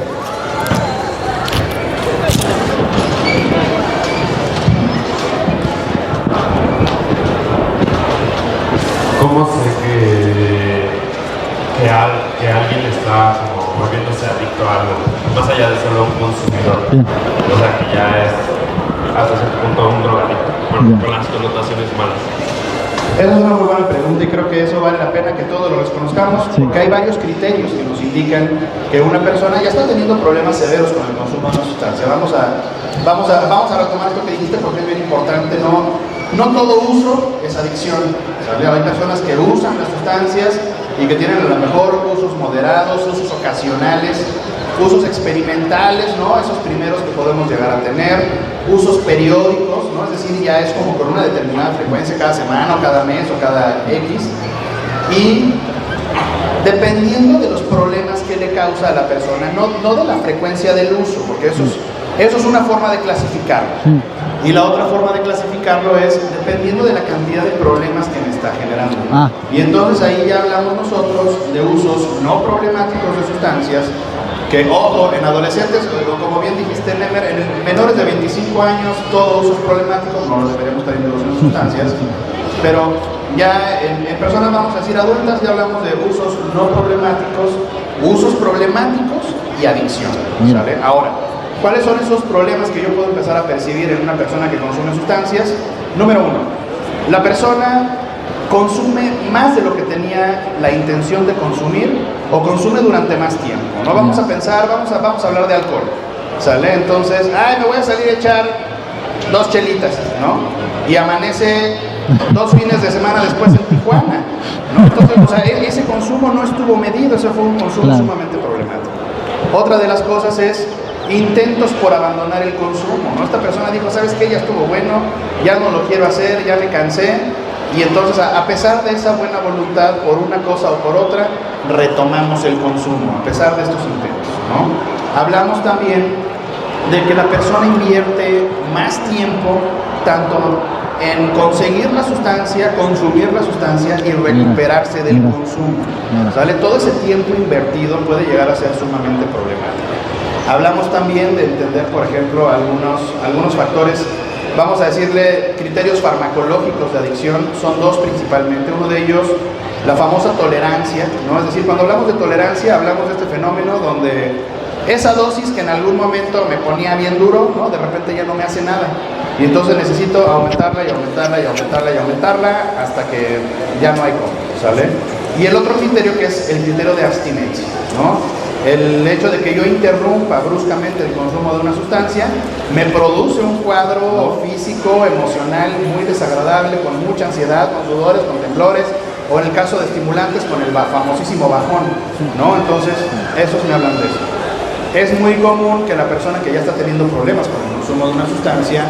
¿Cómo sé que alguien está como volviéndose adicto a algo, más allá de solo un consumidor? O sea, que ya es hasta cierto punto un drogadicto, con las connotaciones malas. Esa es una muy buena pregunta y creo que eso vale la pena que todos lo reconozcamos, porque hay varios criterios que nos indican que una persona ya está teniendo problemas severos con el consumo de una sustancia. Vamos a retomar esto que dijiste porque es bien importante. No todo uso es adicción, ¿sabes? Hay personas que usan las sustancias y que tienen a lo mejor usos moderados, usos ocasionales, usos experimentales, ¿no? Esos primeros que podemos llegar a tener, usos periódicos, ¿no? Es decir, ya es como con una determinada frecuencia cada semana o cada mes o cada X, y dependiendo de los problemas que le causa a la persona, no de la frecuencia del uso, porque eso es una forma de clasificarlo. Y la otra forma de clasificarlo es dependiendo de la cantidad de problemas que me está generando. Y entonces ahí ya hablamos nosotros de usos no problemáticos de sustancias, que, ojo, en adolescentes, como bien dijiste, Nemer, en menores de 25 años, todo uso es problemático, no lo deberíamos estar introduciendo sustancias, pero ya en personas, vamos a decir, adultas, ya hablamos de usos no problemáticos, usos problemáticos y adicción, ¿sale? Ahora, ¿cuáles son esos problemas que yo puedo empezar a percibir en una persona que consume sustancias? Número uno, la persona consume más de lo que tenía la intención de consumir o consume durante más tiempo. No vamos a pensar, vamos a hablar de alcohol, ¿sale? Entonces, me voy a salir a echar 2 chelitas, ¿no? Y amanece 2 fines de semana después en Tijuana, ¿no? Entonces, o sea, ese consumo no estuvo medido, ese fue un consumo sumamente problemático. Otra de las cosas es intentos por abandonar el consumo, ¿no? Esta persona dijo, ¿sabes qué? Ya estuvo bueno, ya no lo quiero hacer, ya me cansé, y entonces a pesar de esa buena voluntad, por una cosa o por otra, retomamos el consumo, a pesar de estos intentos, ¿no? Hablamos también de que la persona invierte más tiempo tanto en conseguir la sustancia, consumir la sustancia y recuperarse del consumo, ¿sale? Todo ese tiempo invertido puede llegar a ser sumamente problemático. Hablamos también de entender, por ejemplo, algunos factores vamos a decirle, criterios farmacológicos de adicción, son dos principalmente. Uno de ellos, la famosa tolerancia, ¿no? Es decir, cuando hablamos de tolerancia, hablamos de este fenómeno donde esa dosis que en algún momento me ponía bien duro, ¿no? De repente ya no me hace nada. Y entonces necesito aumentarla y aumentarla y aumentarla y aumentarla hasta que ya no hay cómo, ¿sale? Y el otro criterio, que es el criterio de abstinencia, ¿no? El hecho de que yo interrumpa bruscamente el consumo de una sustancia me produce un cuadro físico, emocional muy desagradable, con mucha ansiedad, con sudores, con temblores, o en el caso de estimulantes, con el famosísimo bajón, ¿no? Entonces, esos me hablan de eso. Es muy común que la persona que ya está teniendo problemas con el consumo de una sustancia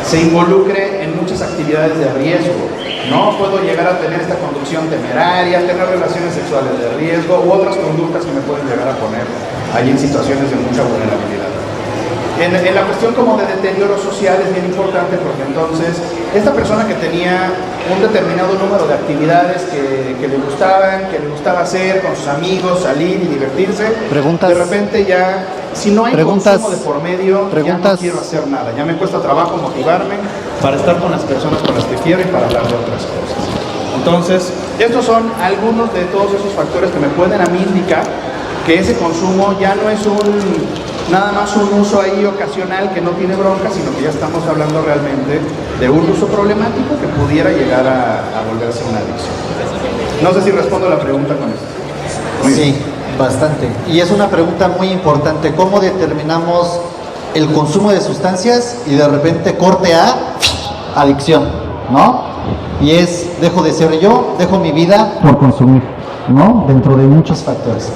se involucre en muchas actividades de riesgo. No puedo llegar a tener esta conducción temeraria, tener relaciones sexuales de riesgo u otras conductas que me pueden llegar a poner allí en situaciones de mucha vulnerabilidad. En la cuestión como de deterioro social es bien importante, porque entonces esta persona que tenía un determinado número de actividades que le gustaba hacer con sus amigos, salir y divertirse, de repente ya, si no hay consumo de por medio, ya no quiero hacer nada, ya me cuesta trabajo motivarme para estar con las personas con las que quiero y para hablar de otras cosas. Entonces, estos son algunos de todos esos factores que me pueden a mí indicar que ese consumo ya no es nada más un uso ahí ocasional que no tiene bronca, sino que ya estamos hablando realmente de un uso problemático que pudiera llegar a volverse una adicción. No sé si respondo la pregunta con esto. Sí, bastante. Y es una pregunta muy importante. ¿Cómo determinamos el consumo de sustancias y de repente corte a adicción, ¿no? Y es, dejo de ser yo, dejo mi vida por consumir, ¿no? Dentro de muchos factores.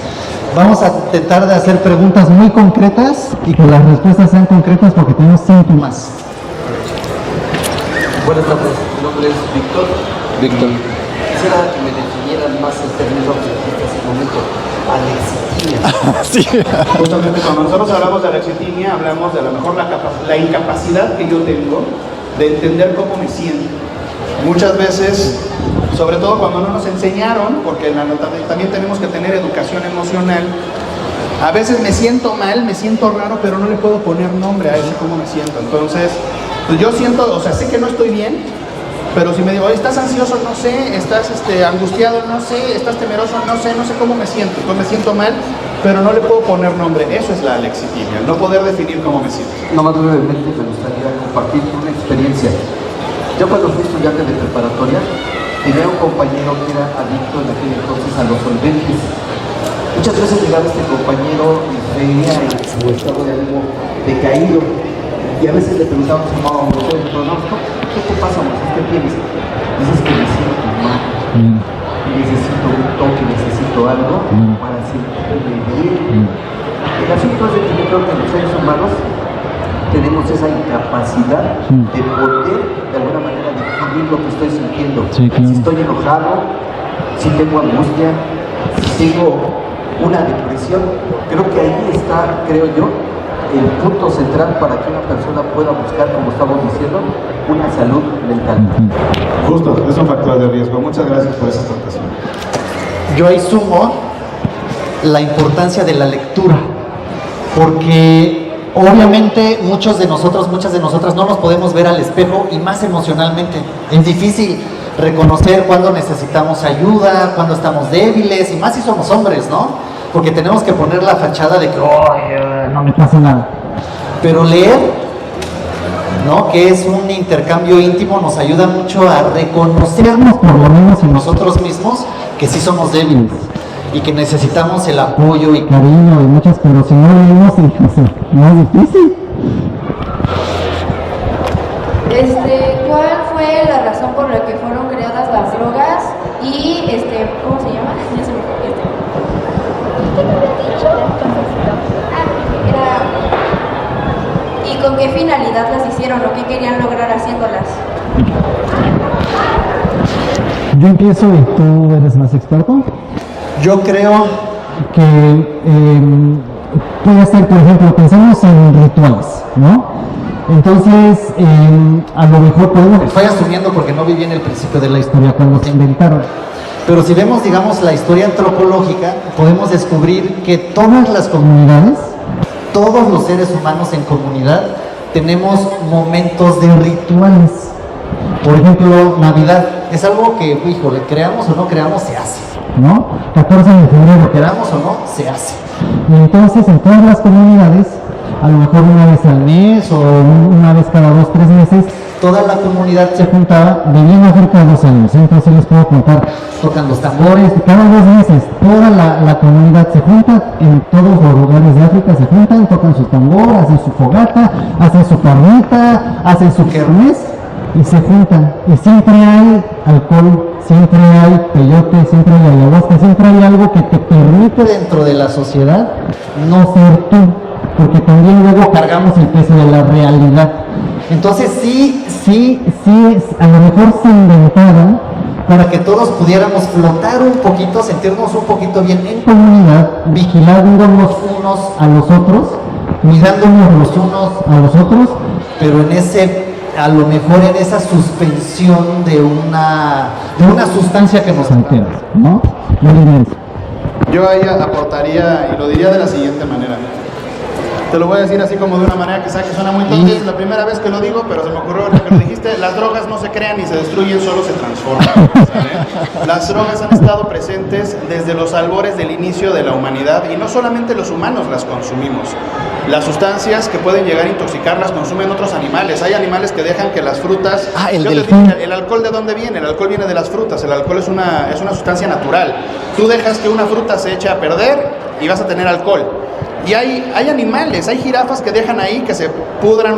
Vamos a intentar de hacer preguntas muy concretas y que las respuestas sean concretas porque tenemos síntomas. Buenas tardes, mi nombre es Víctor. Quisiera que me definieran más el término que dijiste hace un momento, alexitimia. Justamente cuando nosotros hablamos de alexitimia, hablamos de a lo mejor la incapacidad que yo tengo de entender cómo me siento. Muchas veces, sobre todo cuando no nos enseñaron, porque también tenemos que tener educación emocional, a veces me siento mal, me siento raro, pero no le puedo poner nombre a eso, cómo me siento. Entonces, pues yo siento, o sea, sé que no estoy bien, pero si me digo, estás ansioso, no sé, estás angustiado, no sé, estás temeroso, no sé cómo me siento. Entonces me siento mal, pero no le puedo poner nombre. Eso es la alexitimia, no poder definir cómo me siento. Nomás brevemente me gustaría compartir una experiencia. Yo cuando fui estudiante de preparatoria, tenía un compañero que era adicto en aquel entonces a los solventes. Muchas veces llegaba este compañero y veía en su estado de ánimo decaído. Y a veces le preguntábamos a mamá, ¿qué te pasa, Moisés? ¿Qué tienes? Dices que me siento mal. Necesito un toque, necesito algo para sentirme bien. El asunto es de que yo creo que los seres humanos tenemos esa incapacidad de poder de alguna manera definir lo que estoy sintiendo. Sí, claro. Si estoy enojado, si tengo angustia, si tengo una depresión, creo que ahí está, creo yo, el punto central para que una persona pueda buscar, como estamos diciendo, una salud mental. Justo, es un factor de riesgo. Muchas gracias por esa aportación. Yo ahí sumo la importancia de la lectura, porque obviamente muchas de nosotras no nos podemos ver al espejo, y más emocionalmente. Es difícil reconocer cuando necesitamos ayuda, cuando estamos débiles, y más si somos hombres, ¿no? Porque tenemos que poner la fachada de que no me pasa nada. Pero leer, ¿no? Que es un intercambio íntimo, nos ayuda mucho a reconocernos por lo menos en nosotros mismos que sí somos débiles y que necesitamos el apoyo y cariño de muchas, pero si no leemos, no es difícil. ¿Cuál fue la razón por la que fueron creadas las drogas y ¿cómo se llama? Ya se me fue. ¿Y con qué finalidad las hicieron o qué querían lograr haciéndolas? Yo empiezo y tú eres más experto. Yo creo que puede ser, por ejemplo, pensamos en rituales, ¿no? Entonces, a lo mejor podemos... Estoy asumiendo porque no viví en el principio de la historia cuando se inventaron. Pero si vemos, digamos, la historia antropológica, podemos descubrir que todas las comunidades, todos los seres humanos en comunidad, tenemos momentos de rituales. Por ejemplo, Navidad es algo que, híjole, creamos o no creamos, se hace, ¿no? 14 de febrero, queramos o no, se hace. Y entonces en todas las comunidades, a lo mejor una vez al mes o una vez cada 2, 3 meses, toda la comunidad se juntaba, viviendo cerca de 2 años, entonces les puedo contar, tocan los tambores, cada 2 meses toda la comunidad se junta, en todos los lugares de África se juntan, tocan su tambor, hacen su fogata, hacen su carnita, hacen su kermés y se juntan. Y siempre hay alcohol, siempre hay peyote, siempre hay ayahuasca, siempre hay algo que te permite dentro de la sociedad no ser tú, porque también luego cargamos el peso de la realidad. Entonces sí, a lo mejor se inventaron para que todos pudiéramos flotar un poquito, sentirnos un poquito bien en comunidad, vigilándonos unos a los otros, cuidándonos los unos a los otros, pero en ese, a lo mejor en esa suspensión de una sustancia que nos altera, ¿no? Yo ahí aportaría, y lo diría de la siguiente manera. Te lo voy a decir así como de una manera que suena muy tonta, es la primera vez que lo digo, pero se me ocurrió ahora que lo dijiste, las drogas no se crean ni se destruyen, solo se transforman, ¿sale? Las drogas han estado presentes desde los albores del inicio de la humanidad, y no solamente los humanos las consumimos. Las sustancias que pueden llegar a intoxicar las consumen otros animales. Hay animales que dejan que las frutas... ¿El alcohol de dónde viene? El alcohol viene de las frutas. El alcohol es una sustancia natural. Tú dejas que una fruta se eche a perder y vas a tener alcohol. Y hay animales, hay jirafas que dejan ahí que se pudran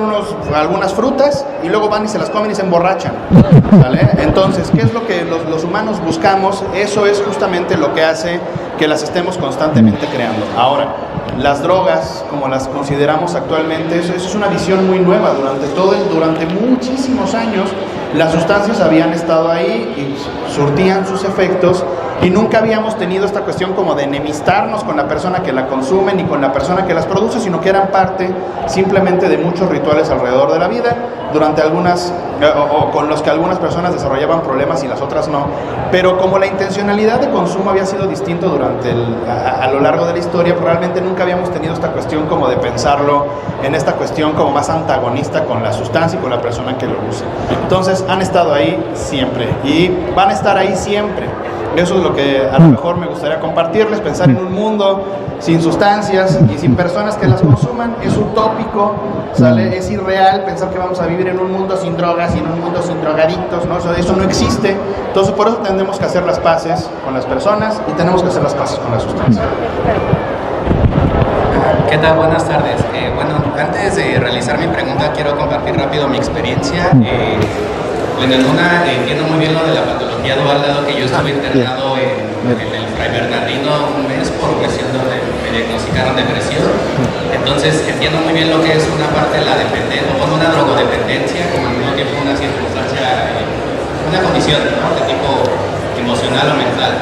algunas frutas y luego van y se las comen y se emborrachan, ¿vale? Entonces, ¿qué es lo que los humanos buscamos? Eso es justamente lo que hace que las estemos constantemente creando. Ahora, las drogas, como las consideramos actualmente, eso es una visión muy nueva. Durante muchísimos años, las sustancias habían estado ahí y surtían sus efectos, y nunca habíamos tenido esta cuestión como de enemistarnos con la persona que la consume ni con la persona que las produce, sino que eran parte simplemente de muchos rituales alrededor de la vida, durante o con los que algunas personas desarrollaban problemas y las otras no. Pero como la intencionalidad de consumo había sido distinto a lo largo de la historia, probablemente nunca habíamos tenido esta cuestión como de pensarlo en esta cuestión como más antagonista con la sustancia y con la persona que lo usa. Entonces han estado ahí siempre y van a estar ahí siempre. Eso es lo que a lo mejor me gustaría compartirles, pensar en un mundo sin sustancias y sin personas que las consuman. Es utópico, ¿sale? Es irreal pensar que vamos a vivir en un mundo sin drogas y en un mundo sin drogadictos, ¿no? Eso no existe. Entonces por eso tenemos que hacer las paces con las personas y tenemos que hacer las paces con la sustancia. ¿Qué tal? Buenas tardes. Bueno, antes de realizar mi pregunta quiero compartir rápido mi experiencia. Bueno, entiendo muy bien lo de la patología dual, dado que yo estuve internado en el Fray Bernardino un mes por cuestión donde me diagnosticaron depresión. Entonces entiendo muy bien lo que es una parte de la dependencia, o una drogodependencia, como al mismo tiempo una circunstancia, una condición, ¿no?, de tipo emocional o mental.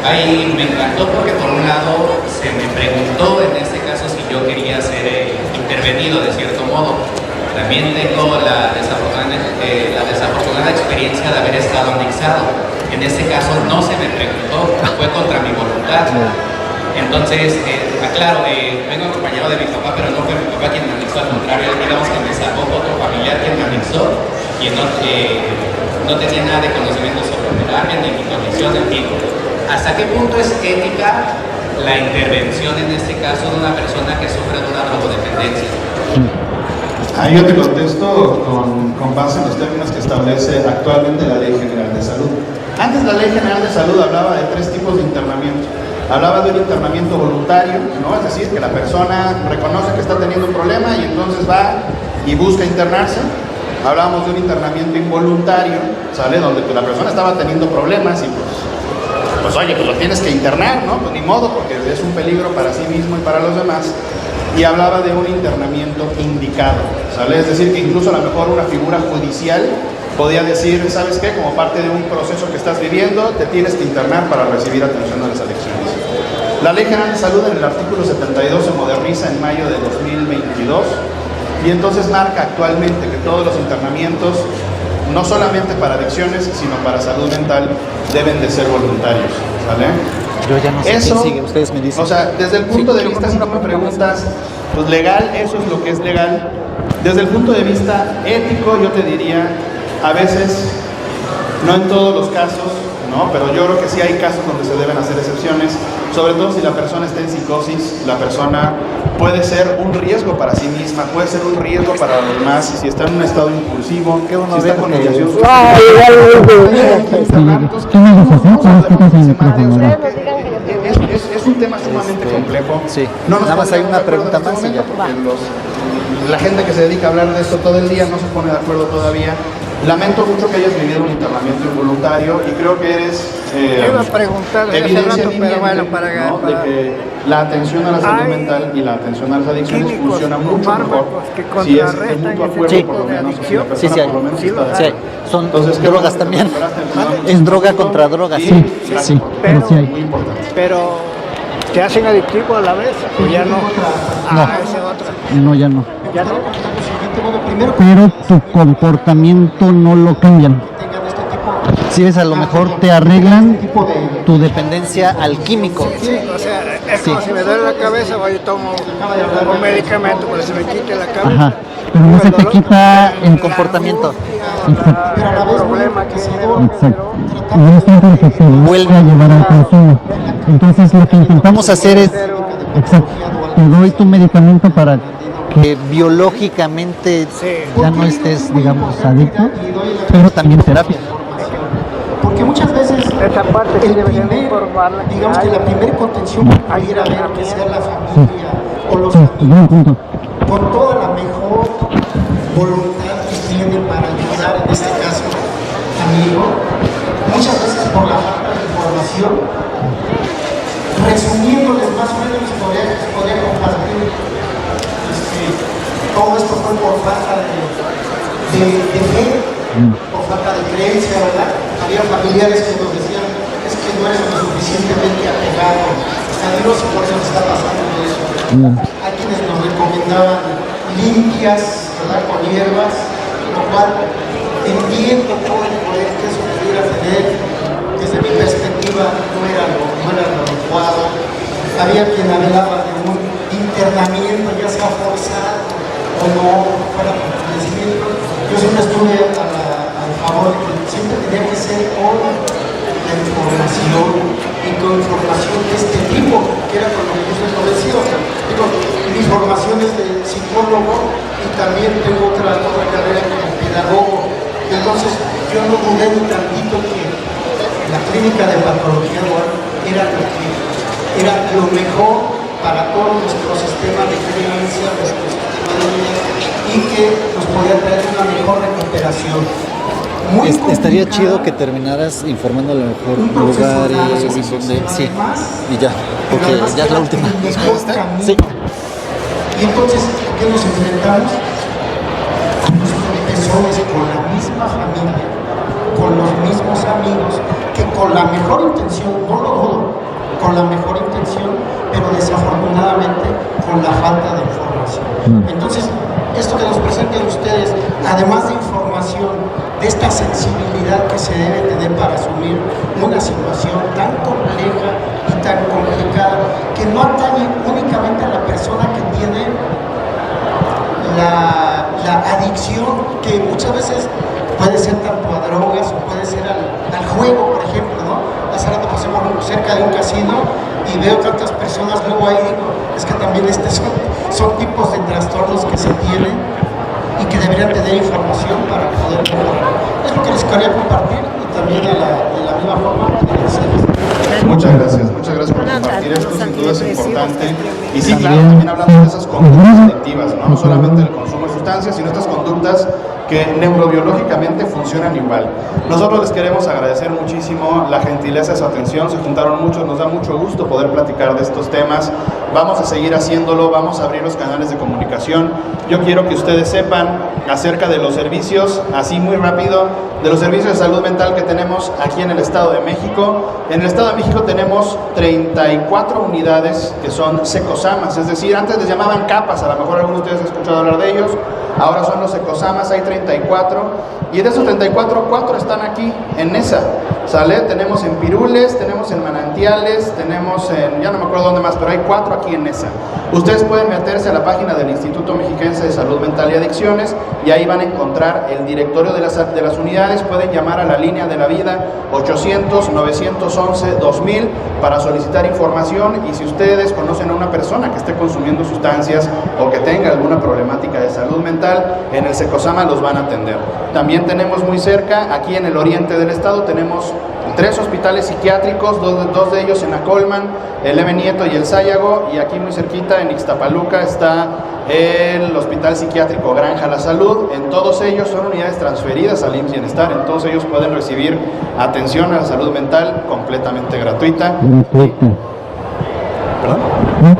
Ahí me encantó porque por un lado se me preguntó en este caso si yo quería ser intervenido de cierto modo. También tengo la desafortunada experiencia de haber estado anexado. En este caso no se me preguntó, fue contra mi voluntad. Entonces, aclaro, vengo acompañado de mi papá, pero no fue mi papá quien me anexó, al contrario, digamos que me sacó otro familiar quien me anexó, quien no tenía nada de conocimiento sobre terapia ni mi condición, en fin. ¿Hasta qué punto es ética la intervención en este caso de una persona que sufre de una drogodependencia? Ahí yo te contesto con base en los términos que establece actualmente la Ley General de Salud. Antes la Ley General de Salud hablaba de 3 tipos de internamiento. Hablaba de un internamiento voluntario, ¿no? Es decir, que la persona reconoce que está teniendo un problema y entonces va y busca internarse. Hablábamos de un internamiento involuntario, ¿sale? Donde la persona estaba teniendo problemas y pues oye, pues lo tienes que internar, ¿no? Pues ni modo, porque es un peligro para sí mismo y para los demás. Y hablaba de un internamiento indicado, ¿sale? Es decir, que incluso a lo mejor una figura judicial podía decir, ¿sabes qué? Como parte de un proceso que estás viviendo, te tienes que internar para recibir atención a las adicciones. La Ley General de Salud en el artículo 72 se moderniza en mayo de 2022 y entonces marca actualmente que todos los internamientos, no solamente para adicciones, sino para salud mental, deben de ser voluntarios, ¿sale? Yo ya no sé quién sigue, ustedes me dicen. O sea, desde el punto de vista, si tú me preguntas, pues legal, eso es lo que es legal, Desde el punto de vista ético, yo te diría, a veces, no en todos los casos, ¿no? Pero yo creo que sí hay casos donde se deben hacer excepciones, sobre todo si la persona está en psicosis, la persona puede ser un riesgo para sí misma, puede ser un riesgo para los demás, si está en un estado impulsivo, si está con ideación suicida. Es un tema sumamente complejo. Sí, No nos nada más hay ponemos una de acuerdo pregunta en este más y ya. momento porque la gente que se dedica a hablar de esto todo el día no se pone de acuerdo todavía. Lamento mucho que hayas vivido un internamiento involuntario y creo que eres iba a preguntar hace evidencia rato, pero viviente, bueno, ¿no? De que la atención a la salud mental y la atención a las adicciones químicos, funciona mucho mejor que si es de contrarrestan mutuo ese acuerdo, tipo por lo de menos, si adicción. la persona Sí, sí hay. por lo menos Sí, está de Sí, acuerdo. son Entonces, qué drogas bueno que también. recuperaste el nuevamente Es droga contigo. contra droga, Y sí. gracias Sí, por tu pero sí hay. muy importante. Pero te hacen adictivo a la vez, o ya no. Esa otra. No, ya no. Ya no. Pero tu comportamiento no lo cambian. Si ves, a lo mejor te arreglan tu dependencia al químico. Sí, o sea, es como si me duele la cabeza, voy y tomo un medicamento para que se me quite la cabeza. Ajá. Pero no se te quita El comportamiento. El problema que Exacto. Y es siempre que te vuelve a llevar al consumo. Entonces lo que intentamos hacer es, exacto, te doy tu medicamento para Que biológicamente ya no estés, digamos, adicto, pero también terapia. Porque muchas veces esa parte sí deberían informarla. digamos que la primera contención que pudiera haber, que sea la familia o los Sí, amigos, buen punto. con toda la mejor voluntad que tienen para ayudar, en este caso, a mi hijo, muchas veces por la falta de información, resumiéndoles más o menos podría compartir, todo esto fue por falta de fe, por falta de creencia, ¿verdad? Había familiares que nos decían, es que no eres lo suficientemente apegado a Dios y por eso nos está pasando eso. Hay quienes nos recomendaban limpias, ¿verdad? Con hierbas, lo cual entiendo todo el poder que eso pudiera tener, desde mi perspectiva no era lo adecuado. Había quien hablaba de un internamiento, ya sea forzado o no, fuera por conocimiento. Yo siempre estuve a favor de que siempre tenía que ser con la información y con información de este tipo, que era con lo que yo estoy convencido. Digo, mi formación es de psicólogo y también tengo otra carrera como pedagogo. Entonces, yo no dudé ni tantito que la clínica de patología dual era lo mejor para todo nuestro sistema de creencia, nuestro sistema de vida, y que nos podía traer una mejor recuperación. Estaría chido que terminaras informando a lo mejor lugar y donde. Sí, y ya, porque ya es la última. Sí. Y entonces, ¿a qué nos enfrentamos? A los profesores con la misma familia, con los mismos amigos, que con la mejor intención, no lo dudo, con la mejor intención, pero desafortunadamente con la falta de información. Entonces, esto que nos presentan ustedes, además de información, de esta sensibilidad que se debe tener para asumir una situación tan compleja y tan complicada, que no atañe únicamente a la persona que tiene la adicción, que muchas veces puede ser tanto a drogas o puede ser al juego, por ejemplo, ¿no? Hace rato pasamos cerca de un casino y veo tantas personas, luego ahí digo, es que también son tipos de trastornos que se tienen y que deberían tener información para poder mejorar. Es lo que les quería compartir y también de la misma forma agradecerles. Muchas gracias por compartir esto, sin duda es importante. Y sí, claro, también hablamos de esas conductas adictivas, ¿no? No solamente el consumo de sustancias, sino estas conductas que neurobiológicamente funcionan igual. Nosotros les queremos agradecer muchísimo la gentileza de su atención, se juntaron muchos, nos da mucho gusto poder platicar de estos temas, vamos a seguir haciéndolo, vamos a abrir los canales de comunicación. Yo quiero que ustedes sepan acerca de los servicios, así muy rápido, de los servicios de salud mental que tenemos aquí en el Estado de México. En el Estado de México tenemos 34 unidades que son secosamas, es decir, antes les llamaban capas, a lo mejor algunos de ustedes han escuchado hablar de ellos, ahora son los secosamas, hay 34, y de esos 34, 4 están aquí en Nesa. ¿Sale? Tenemos en Pirules, tenemos en Manantiales, tenemos en, ya no me acuerdo dónde más, pero hay 4 aquí en Nesa. Ustedes pueden meterse a la página del Instituto Mexiquense de Salud Mental y Adicciones y ahí van a encontrar el directorio de las unidades. Pueden llamar a la línea de la vida 800-911-2000 para solicitar información, y si ustedes conocen a una persona que esté consumiendo sustancias o que tenga alguna problemática de salud mental, en el Secosama los van a atender. También tenemos muy cerca, aquí en el oriente del estado, tenemos 3 hospitales psiquiátricos, dos de ellos en Acolman, el M. Nieto y el Sayago, y aquí muy cerquita en Ixtapaluca está el Hospital Psiquiátrico Granja La Salud. En todos ellos son unidades transferidas al IMSS Bienestar, en todos ellos pueden recibir atención a la salud mental completamente gratuita. ¿Perdón?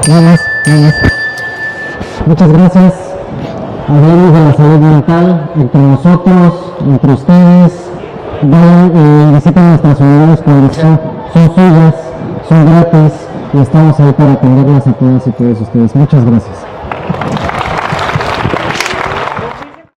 Nada más. Muchas gracias. Hablamos de la salud mental entre nosotros, entre ustedes. Vayan, visiten nuestras unidades cuando son suyas, son gratis, y estamos ahí para atenderlas a todas y todos ustedes. Muchas gracias.